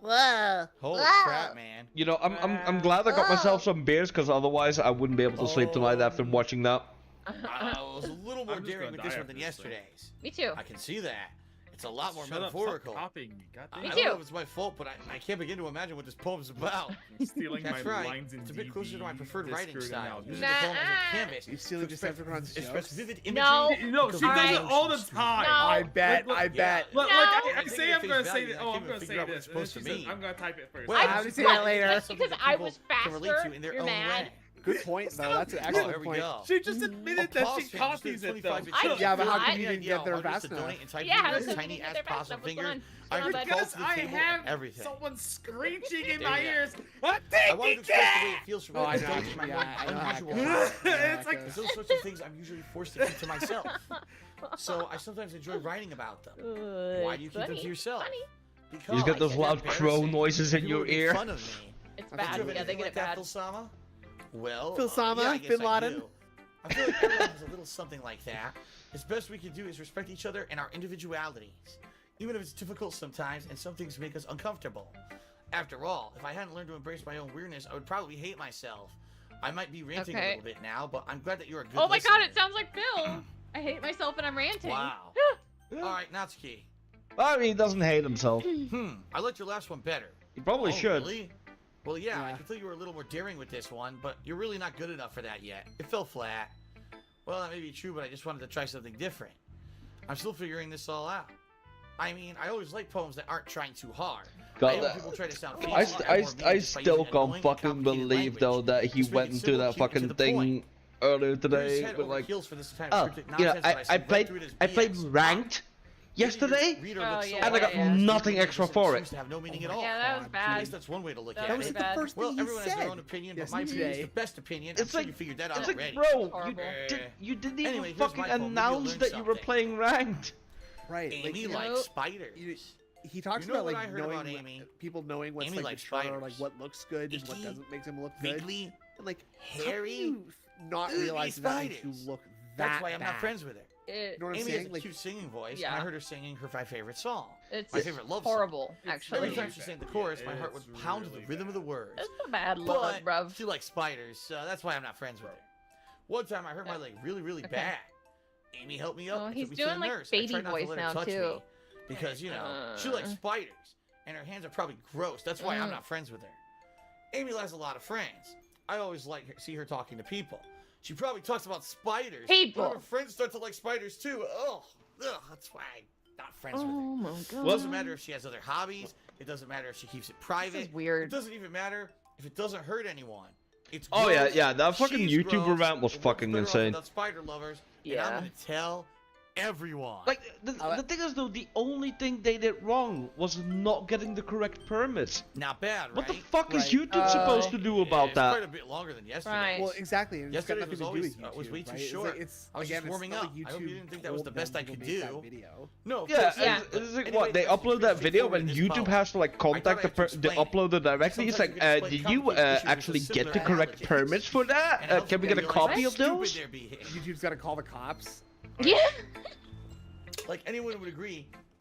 Whoa. Holy Whoa. crap, man. You know, I'm glad I got myself some beers because otherwise I wouldn't be able to sleep tonight after watching that. I was a little more I'm just daring gonna with this die one than after this thing. yesterday's. Me too. I can see that. It's a lot more Shut up, metaphorical. stop copying me. Goddamn. Me I don't know too. if it's my fault, but I can't begin to imagine what this poem's about. Stealing That's my right. lines in It's a bit closer to my preferred writing Discord style. and Using now. the poem as a Nuh-uh. canvas. You stealing to express- Decepticon's express jokes? vivid imagery. No. No, she does it all the time. No. I bet. Look, I look, bet. Look, No. I I'm say taking I'm it gonna face say value, this. I Oh, can't I'm even gonna figure say out what this. it's And then supposed she to says, mean. I'm gonna type it first. Well, I have to see that later. Because I was Can relate faster. to in their You're own mad. way. Good point, though. That's an Oh, excellent there we point. go. She just admitted that Pause she fam, copies just it though. 25 I bits. Yeah, but how I- come you didn't get there fast enough? Yeah, how as come you tiny didn't get as there fast possible enough? What's finger. going on? I Not bad. recall Because to the I table have everything. someone screeching in There my you go. ears. I'm I taking wanted to express the way it. it feels for Oh, me I to know. stage my Yeah, more I know how it unusual goes. thoughts. It's like There's those sorts of things I'm usually forced to keep to myself. So I sometimes enjoy writing about them. Why do you keep them to yourself? Funny. Because You get those it's loud crow embarrassing. noises in People your would make ear. fun of me. It's Don't you bad. have Yeah, they anything get like it that, bad. Phil Sama? Well, Phil Sama, yeah, I guess Bin I Laden? do. I feel like everyone has a little something like that. As best we can do is respect each other and our individualities, even if it's difficult sometimes and some things make us uncomfortable. After all, if I hadn't learned to embrace my own weirdness, I would probably hate myself. I might be ranting a Okay. little bit now, but I'm glad that you're a good Oh my god, listener. it sounds like Phil. I hate myself and I'm ranting. Wow. All right, Natsuki. I mean, he doesn't hate himself. I liked your last one better. He probably Oh, should. Really? Well, yeah, I Yeah. can tell you were a little more daring with this one, but you're really not good enough for that yet. It fell flat. Well, that may be true, but I just wanted to try something different. I'm still figuring this all out. I mean, I always like poems that aren't trying too hard. God, I hate when people try to sound fancy I and still more meaning just by still using can't annoying, fucking complicated believe though language. that he Just make went it into simple, that keep it to fucking the thing point. earlier You're today. head With over like, heels for this kind of oh scripted yeah, nonsense, but I said right through it as I played BS. ranked yesterday, Reader Oh, looks so yeah, and I got yeah. nothing extra for seems it. to have no meaning at all. Yeah, that was At bad. least that's one way to look That at That was it. was the bad. first Well, thing he everyone has said. their own opinion, but my opinion is yesterday. the best opinion. I'm It's sure like- you figured that out It's like, already. bro, Horrible. you didn't even Anyway, here's fucking my poem. Maybe you'll announce learn that you were something. playing ranked. Right. Amy like, likes spiders. he talks You know about what like I heard knowing about what- Amy? people knowing what's Amy like likes the chart, or like spiders. what looks good and what Icky, doesn't make them look good. Wiggly, And like hairy, how can you not oogie realize that makes you spiders. look that That's why I'm not bad? friends with her. You It, know what I'm Amy has saying? a Like, cute singing voice, and Yeah. I heard her singing my favorite song. it's My favorite love song. horrible, It's actually. Every really time she sang the chorus, my heart would It's pound to the really rhythm of the bad. words. It's a bad But look, bruv. she likes spiders, so that's why I'm not friends with her. One time I hurt my leg really, really Okay. bad. Amy helped me up. Oh, and he's took me to the doing, like, nurse. baby I tried not to voice let her now, touch too. me because, you know, she likes spiders, and her hands are probably gross. That's why I'm Mm. not friends with her. Amy has a lot of friends. I always see her talking to people. She probably talks about spiders. People. But her friends start to like spiders too. Ugh, that's why I'm not friends with her. Oh my It god. doesn't matter if she has other hobbies. It doesn't matter if she keeps it private. This is It weird. doesn't even matter if it doesn't hurt anyone. It's Oh yeah, gross, yeah, that fucking she's YouTuber gross, rant was it works fucking better off insane. without spider lovers, and Yeah. I'm gonna tell everyone. Like, the thing is though, the only thing they did wrong was not getting the correct permits. Not bad, right? What the fuck is Right. YouTube supposed to do about It's quite a that? bit longer than yesterday. Right. well, exactly. And it's got Yesterday nothing was to do with always- YouTube. was way too right? It's short. like, it's, I was again, just warming it's not up. like I hope you YouTube didn't think that was the told best them I to could go make that do. video. No, of Yeah, course Yeah. not. it's like Anyway, what, they that's upload that video straightforward and in this YouTube poem. has to like I contact thought I the, had to the explain it. uploader directly. It's Sometimes like, you can explain did you complicated issues with actually a get the simpler correct analogy. permits for that? And I'll Can we get a realize copy how of stupid those? they're being. YouTube's got to call the cops. Yeah. Like anyone would agree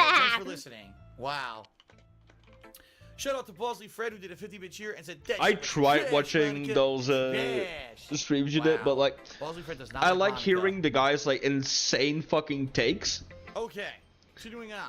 Thanks for listening. Wow. Shout out to Bosley Fred who did a 50-bit cheer and said, I tried watching those streams you did, but like, Bosley Fred does not I like hearing the guys like insane fucking takes. Okay, continuing on.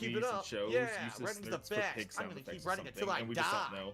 keep movies it and up. shows. Yeah, use writing's the nerds put best. pig I'm sound gonna keep effects or writing it till something, I and we just die. don't know.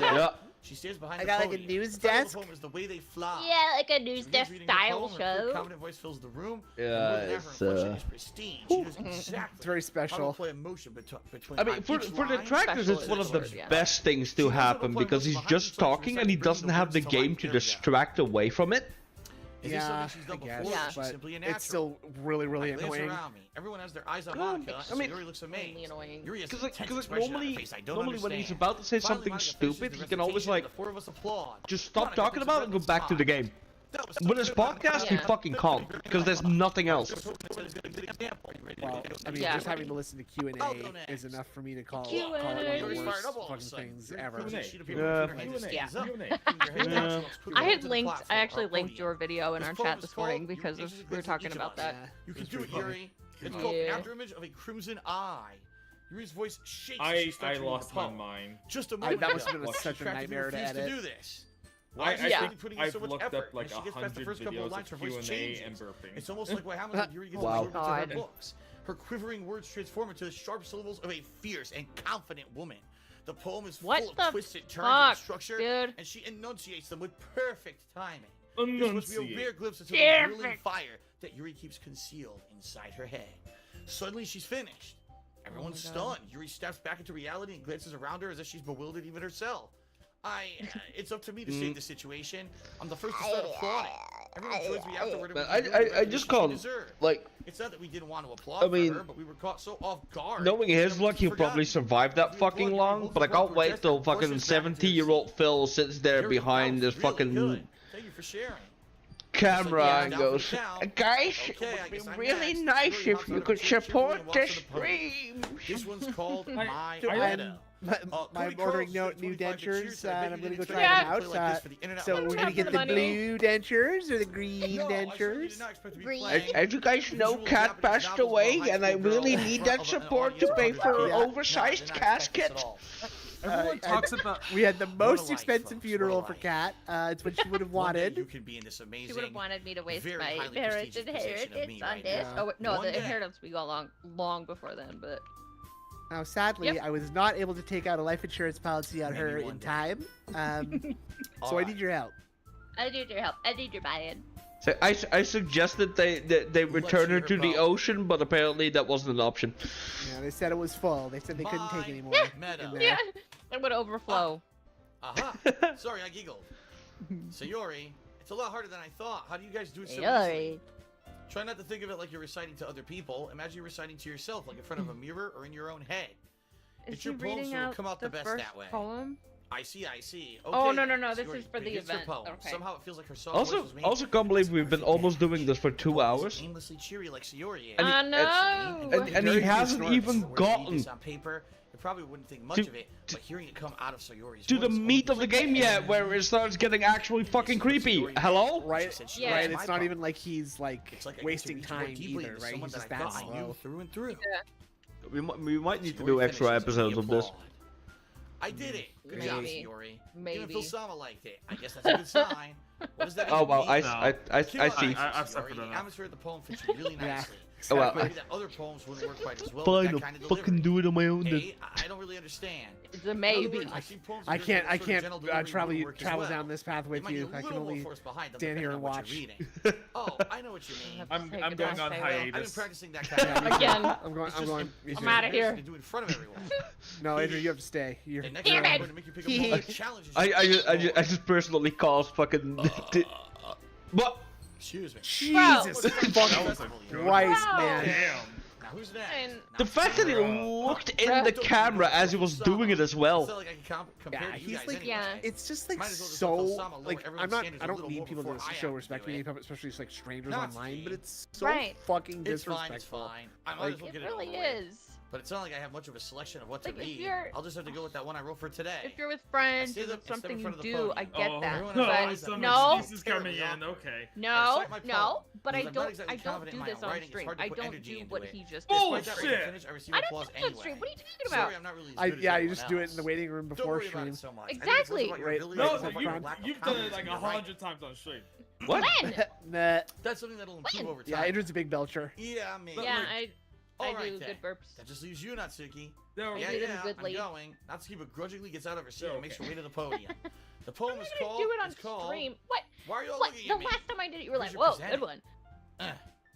Yeah. She stands behind I the got, like, a podium. news The title of desk? the poem is The Way They Fly. Yeah, like a news She begins desk reading the style poem, her clear, show. confident voice fills the room. Yeah, and more than ever, it's, her inflection is pristine. She knows exactly It's very how to special. play emotion between I mean, on for each the line. trackers, it's one of the Special, yeah. best things to happen because he's just talking and he doesn't have the game to distract away from it. Is this something she's done before? Yeah. Or is she simply a natural? It's still really, really I glance annoying. around me. Everyone has their eyes on No, Monica, I mean, and Yuri looks amazed. Really annoying. Yuri has Because an like, intense expression on her face I don't normally when he's understand. about to say Finally, something Monica stupid, finishes he the can always recitation, like the four of us applaud. just stop Monica talking puts about her it and head go on back to the spot. game. That was With his such a good podcast, he Yeah. fucking can't, because there's nothing else. Well, I mean, Yeah. just having to listen to Q&A I'll go is next. enough for me to call Q&A. it one of the Yuri's fired up all worst of a fucking sudden. things Yuri ever. pulls Q&A. a sheet of paper Yeah. between her hands and Yeah. stands up. Q&A. I had linked. I actually linked your video in our chat this morning because we were talking about that. Yeah, You can it's do it, pretty funny. Yuri. It's called Yeah. Afterimage of a Crimson Eye. Yuri's voice shakes as she I starts reading the lost my poem. mind. Just a moment that must ago, have been she such a practically nightmare to refused edit. do this. I Yeah. think putting in I've so much looked effort. up like When she gets past the 100 first couple of videos lines, her of voice Q&A changes. and burping. It's almost like what happens when Yuri gets Wow. absorbed into her God. books. Her quivering words transform into the sharp syllables of a fierce and confident woman. The poem is What full the of twisted turns fuck, and structure, dude? and she enunciates them with perfect timing. This must be a rare Enunciate. glimpse into the grueling Perfect. fire that Yuri keeps concealed inside her head. Suddenly, she's finished. Everyone's Oh my God. stunned. Yuri steps back into reality and glances around her as if she's bewildered even herself. It's up to me to save the situation. I'm the first to start applauding. Everyone joins me afterward. But and we give her the I just recognition she can't, deserved. like, It's not that we didn't want to applaud I mean, for her, but we were caught so off guard. knowing his that luck, we he'll forgot. probably survive that fucking long, but I can't wait till fucking 70-year-old Phil sits there Yuri, behind that this was really fucking good. Thank you for sharing. camera Yeah. and goes, guys, Okay, I it would be guess I'm really next. nice Yuri if hops you out of could her chair support cheerfully the and walks to the podium. stream. This one's called My I- Meadow. I'm ordering new dentures, and I'm gonna go try Yeah. them out. So we're gonna get the money. blue dentures or the green No, I certainly dentures. did not expect to be Green. playing. As you guys know, Kat passed away, and I really need that support to pay for her oversized casket. Everyone talks about. We had the most life, expensive folks, funeral what a for life. Kat. It's what she would have One day wanted. You could be in this amazing. She would have wanted me to waste very my highly inheritance prestigious position of me on right this. now. Oh no, One the day. inheritance we go long before then, but Now, sadly, Yep. I was not able to take out a life insurance policy on Maybe her one in day. time. So I Alright. need your help. I need your help. I need your buy-in. So I suggested they return her to the ocean, but apparently that wasn't an option. Yeah, they said it was full. They said they couldn't take My any more. Meadow. in there. Yeah, it would overflow. Aha. Sorry, I giggled. So Yuri, it's a lot harder than I thought. How do you guys do it so easily? Yuri. Try not to think of it like you're reciting to other people. Imagine you're reciting to yourself, like in front of a mirror or in your own head. Is It's she your poems reading that will out come out the the best first that way. poem? I see. Okay, Oh, no, so this Yuri is for the begins her event. poem. Okay. Somehow it feels like her soft voice Also, was made also can't believe we've been almost doing this for 2 hours. aimlessly cheery like Sayori is. And I he- know. and he Very hasn't good even Where you read gotten this on paper, you probably wouldn't think much To- of it, but hearing it come out of Sayori's to the voice meat of the game yet, where it starts getting actually fucking creepy. Hello? Right, Yeah. right. It's not even like he's like It's like I get to wasting reach more time deeply either, into right? someone He's just that I that thought I knew slow. through and through. We might need to Sayori do extra finishes, episodes we of this. applaud. I did it. Good job, Maybe. Sayori. Maybe. Even Phil Sama liked it. I guess that's a good sign. What does that Oh even well, mean? I Keep see. on, I've Sayori. suffered enough. Atmosphere of the poem fits you really Yeah. nicely. Oh, well. Maybe that other poems wouldn't work quite as well. Fine, but that I'll kind of fucking do it on my own then. Hey, I don't really understand. It's a In other maybe. words, I see poems I of yours can't. that I sort of can't gentle delivery travel work as travel well. down this path It with might be you. a I can little more only force behind them stand depending here on and what watch. you're reading. Oh, I know what you mean. I'm Take I'm it going down, on say, I've been hiatus. practicing that Yeah, kind of Again. I'm going. It's I'm just- going. it's I'm just outta here. embarrassing to do in front of everyone. No, Andrew, you have to stay. You're. And next Damn time I'm it. going to make you pick a poem that challenges you. I just personally caused fucking. What? Excuse me. Jesus That fucking was a good- Christ, Bro. man. Damn. Now who's next? And- Now The fact that he Sayori. looked in the camera as he was doing it as It's well. not like I can compare Yeah, to you he's guys like. anyway. Yeah. It's just like Might as well just so. let Phil Sama lower Like everyone's I'm not. standards I a don't little need more people before to I have show to respect do me, it. especially just like strangers Not online. me. But it's so Right. fucking It's fine. It's disrespectful. fine. I might Like, as well It get really it over with. is. But it's not like I have much of a selection of what to Like, if read. you're- I'll just have to go with that one I wrote for today. If you're with friends stay and up- it's step in something you front of the do, podium. I get Oh, that. everyone no, has But some no, excuses coming in. Okay. no, Recite my poem. no. But I Because I'm not don't. exactly I don't confident do in my this own on writing. It's stream. hard to I put don't energy do into what it. he just Bullshit. did. Despite that rate of finish, I receive I don't applause do it on anyway. stream. What are you talking Sorry, about? I'm not really as I good as yeah, you everyone just do it in else. the waiting room Don't before worry about stream. it so much. I think it's Exactly. less about your Right. ability No, and more about your lack of you've done it confidence like in your writing. 100 times on stream. What? When? Nah. That's something that'll improve When? over time. Yeah, Andrew's a big belcher. Yeah, maybe. Yeah, I All do right, good then. burps. That just leaves you, Natsuki. No, I Yeah, do them yeah, goodly. I'm going. Natsuki begrudgingly gets out of her seat Yeah, and makes her okay. way to the podium. The poem I'm is gonna called. do it on it's called- stream. What? Why are you all What? looking The at me? last time I did it, you were Who's like, your "Whoa, presenter?" good one." Uh,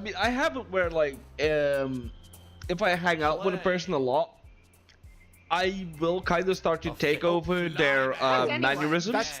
mean, I have it where like, if I hang out with a person a lot, I will kind of start to take over their mannerisms.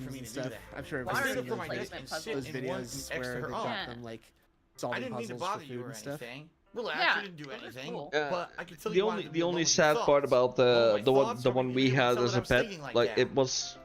forums for me and to do stuff. that. I'm sure Why everybody's sit seen up for my those, desk and sit those in one videos next where to her they've own? got them like I solving didn't mean to puzzles for bother you food or and stuff. anything. Relax, Yeah, you didn't do those are anything. cool. But I can tell The you only wanted to the know only what you sad thought. part about All the my the one thoughts the are one when we you had tell as that a I was pet, thinking like like that. it was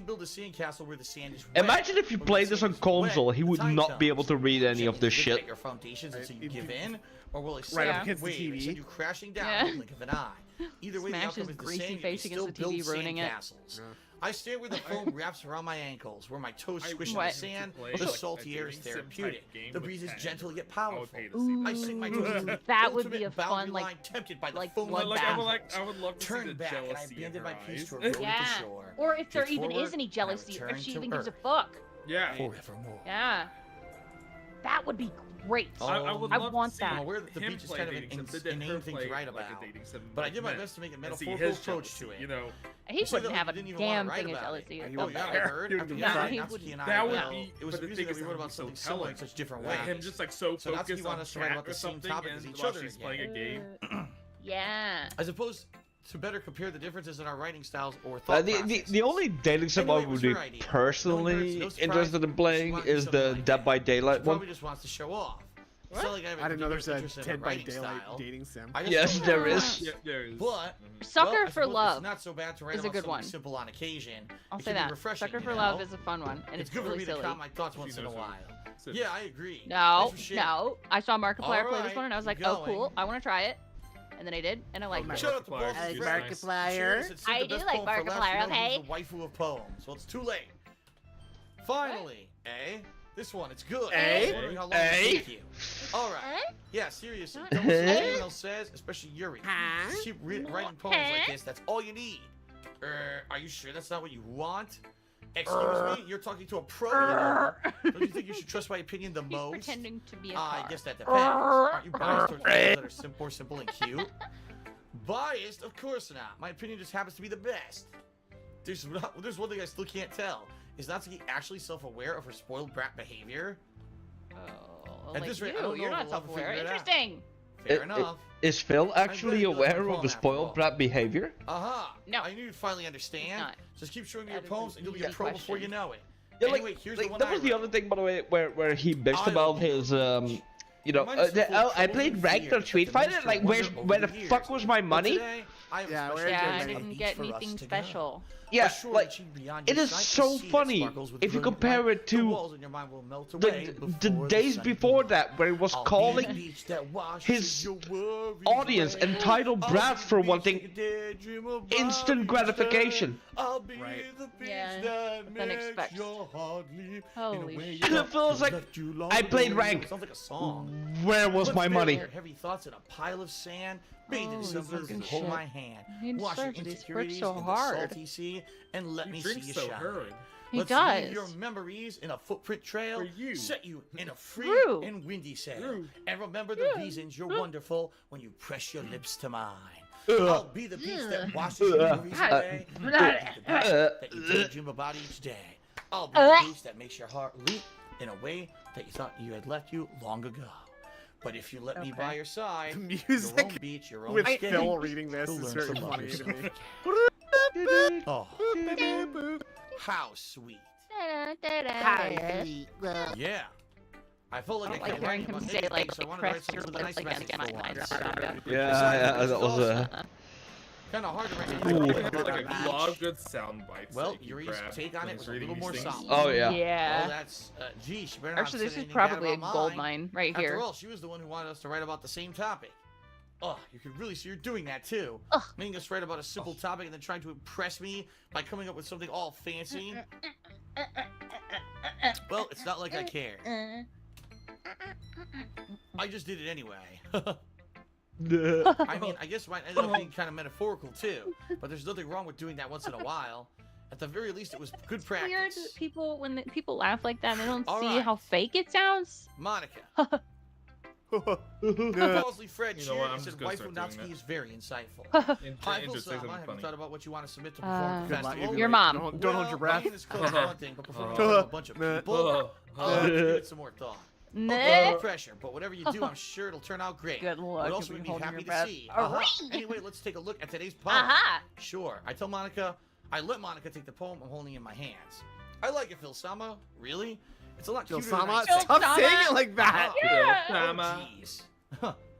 you build a sandcastle where the sand is Imagine wet, if you or played the this sand on is console, wet, he the would time not be able zones. to read any of this Will it shit. hit your foundations until you It'd give be- in, or will it Right up Yeah. against the wait, TV. send you crashing down Yeah. in the blink of an eye? Either way, the Smash outcome his is the greasy same. You face can against still the TV, build ruining it. sandcastles. I stand where the foam wraps around my ankles, where my toes squish in the sand. The salty air is therapeutic. The breeze is gentle yet powerful. I sink my toes into the that would be a ultimate fun, boundary like, line, tempted by the like, foam. bloodbath. I would love to see Turn the back, and I jealousy in abandon her my peace eyes. to a road at the Yeah. shore. Or if there Drift even forward, is any and I jealousy, or return if she to even gives a Earth. fuck. Yeah. Forevermore. Yeah. That would be great. I would I love want to see that. I'm aware that the him beach is play kind of an dating sim, then inane her thing play, to write like, a about. dating sim But I did my men, best to make a and see metaphorical his approach to jealousy, it. you know. He You said wouldn't that have we a didn't even wanna damn write thing of about it. jealousy. Oh, yeah, I heard. You're After gonna that try. night, He Natsuki wouldn't. and I That would well, be, it was but the amusing thing that is we that wrote would about be so something similar in telling. such different Like him ways. just like so So Natsuki focused wanted on us to write chat about the or same something, topic as and each while other she's again. playing a game. Yeah. As opposed to better compare the differences in our writing styles or thought The only dating sim I Anyway, it would was be her idea. personally No surprise, interested in she playing wanted is something the like Dead that. by She Daylight one. probably just wants to show off. It's not like I have a I didn't know there's a particular interest in her Dead by writing Daylight style. dating sim. I just Yes, thought it there was is. fun. Yeah, there is. But Sucker well, I for suppose Love It's not so bad to write is a about good something one. simple on occasion. I'll It say can be that. refreshing, Sucker you for Love know? is a fun one, and it's good for really me to silly. calm my thoughts She once in a knows her while. sim. Yeah, I agree. No, Thanks for sharing. no. I saw Markiplier play this Alright, one, and I was like, keep oh, cool. going. I want to try it. And then I did, and I liked Okay. it. Shout out to Paul Markiplier. I like He's Friend. nice. Markiplier. It's the I do best like poem for last. Markiplier, You know okay? he's the waifu of poems. Well, it's too late. Finally, This one, it's good. Eh? I was wondering how long Eh? it'll take you. All right. Eh? Yeah, seriously. Eh? Don't listen to what anyone else says, especially Yuri. Huh? Just keep writing poems like this. That's all you need. Are you sure that's not what you want? Excuse me? You're talking to a pro. You know. Don't you think you should trust my opinion the He's most? pretending to be a I car. guess that depends. Aren't you biased towards things that are more simple and cute? Biased? Of course not. My opinion just happens to be the best. There's one thing I still can't tell. Is Natsuki actually self-aware of her spoiled brat behavior? Oh, At like this rate, I you, don't know you're if not we'll ever self-aware. figure it out. Interesting. Fair enough. Is Phil actually good at aware poem of the after all. spoiled brat behavior? Aha! No. I knew you'd finally understand. not. Just keep showing me That your is poems an and you'll be a easy pro before you question. know it. Yeah, Anyway, here's the one that I was the wrote. other thing, by the way, where he bitched I'll about be his you know, Mine is full of I troubles played and ranked on fears Street that Fighter. diminished Like, your wonder over where the the years. fuck was my But money? today, I have a Yeah, special where's Yeah, your I place money? on didn't each get for us anything to go. special. Yeah, A shore like reaching beyond it your is sight, a so sea that funny sparkles with if you brilliant compare light. it The to walls in your mind will melt away the before days sun before beams. that, where he was I'll be the calling beach that washes his your worries audience away. entitled I'll brats be for the wanting beach that you daydream about instant each gratification. day. I'll be Right. the beach Yeah, that but then makes expect- your heart leap in a Holy way shit. you And it feels like left you long I played ago. rank. It sounds like a song. Where was Let's my bury money? your heavy thoughts in a pile of sand. Bathe in Holy sunburn fucking and hold shit. my hand. He Wash your deserves it. He insecurities squirts so in hard. the salty sea and let You me see drink you so shine. hurried. He Let's does. leave your memories in a footprint trail. For you. Set you in a free True. and windy sail. True. And remember the reasons you're wonderful when you press your lips to mine. I'll be the beach that washes your worries away. I'll be the beach that you daydream about each day. I'll be the beach that makes your heart leap in a way that you thought you had left you long ago. But if you let me by your side, The your music own beach, your own with skin, Phil reading this you'll is learn very to love funny to yourself me. again. Oh, how sweet. Yeah. I felt like I I don't like kept hearing writing him about say, anything, like, so I wanted to write press your something with a lips nice again, message again, for once. Yeah, that was Kind of hard to write I anything think about they have like beach. a lot of good sound bites. Well, that you Yuri's grab take on when it he's was a reading little more these things. solid. Oh yeah. Yeah. Well, that's, gee, she better not Actually, say this is anything probably a bad about gold mine. mine right After here. all, she was the one who wanted us to write about the same topic. Oh, you could really see her doing that too. Ugh. Making us write about a simple topic and then trying to impress me by coming up with something all fancy. Well, it's not like I care. I just did it anyway. I mean, I guess mine ended up being kind of metaphorical too, but there's nothing wrong with doing that once in a while. At the very least, it was good practice. Weird that people, when people laugh like that, they don't All see right. how fake it sounds. Monica. Yeah. Falsely Fred You know what, cheered I'm and said just gonna waifu start doing Natsuki that. is very insightful. In- Hi, Phil Interesting, Sama, something have you funny. thought about what you want to submit to perform at the Good luck, festival? Your mom. Don't hold your breath. Writing this code is one thing, but performing in Well, front of a bunch of people, I'll give it some more thought. Okay, no pressure, but whatever you do, I'm sure it'll turn out great. Good luck. Would also if be you're holding happy your to breath. see. Alright. Anyway, let's take a look at today's poem. Aha! Sure. I let Monica take the poem I'm holding in my hands. I like it, Phil Sama. Really? It's a lot Phil cuter than Sama, I Phil expected. stop saying it Sama. like that. Yeah. Oh, Sama. jeez.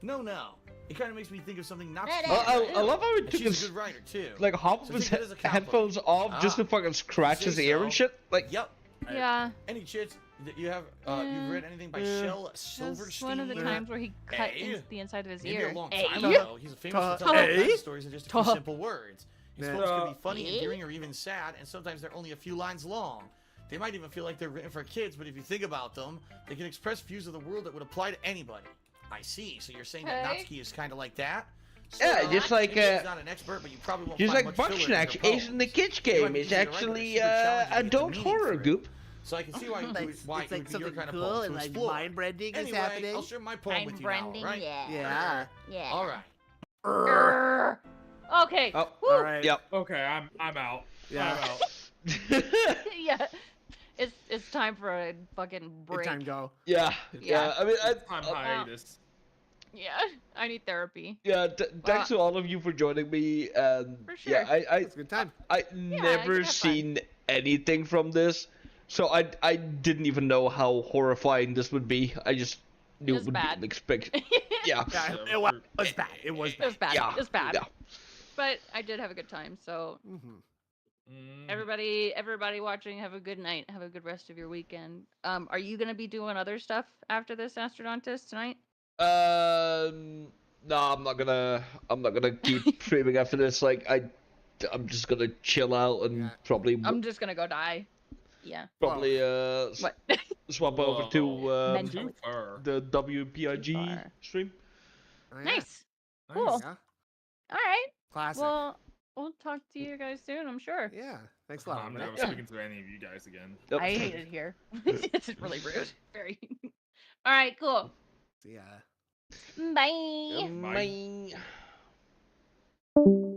No. It kind of makes me think of something not I love how he And took she's a his good writer, too. like half of So his take it as a compliment. headphones off just to Ah. fucking scratch his Say ear so. and shit. Like, Yep. Yeah. Any chits that you have, you've read anything by Shel Silverstein? That's one of the times where he cut Hey. into the inside of his Maybe ear. a long Hey. time ago. He's famous for telling Hey. backstories in just a few Tuh. simple words. These Yeah. films can be funny, endearing, or even sad, and sometimes they're only a few lines long. They might even feel like they're written for kids, but if you think about them, they can express views of the world that would apply to anybody. I see. So you're saying that Okay. Natsuki is kind of like that? Yeah, just like She's not an expert, but you probably won't just find like much filler in her Bugsnax, Ace in the poems. Kids You might game be is easy to write, but actually it's super challenging to get the adult meaning horror through. goop. So I can see why, It's why like it would be your something kind of cool poem and to like explore. mind branding is Anyway, happening. I'll share my poem with you now, right? Yeah. Yeah. All right. Grr. Okay. Oh, Woo. All right. Yep. Okay, I'm out. Yeah. I'm out. Yeah. It's time for a fucking Big break. time go. Yeah. I mean, I'm hiatus. Yeah. I need therapy. yeah. Thanks to all of you for joining me. And For sure. yeah, It's a good time. I you never can have fun. seen anything from this, so I didn't even know how horrifying this would be. I just knew It's it would bad. be unexpected. Yeah. Yeah, it was bad. It was It was bad. bad. Yeah. It was bad. Yeah. But I did have a good time. So Mm-hmm. everybody watching, have a good night. Have a good rest of your weekend. Are you gonna be doing other stuff after this Astrodontist tonight? No, I'm not gonna keep streaming after this. Like I'm just gonna chill out and Yeah. probably I'm just gonna go die. Yeah. probably What? swap over to Mental. Too far. the WPIG far. stream. Oh, yeah. Nice. Nice. Cool. Yeah. All right. Classic. Well, we'll talk to you guys soon. I'm sure. Yeah. Thanks a lot. I'm man. never speaking to any of you guys again. Yep. I hate it here. It's really rude. Very. All right. Cool. See ya. Bye. Bye.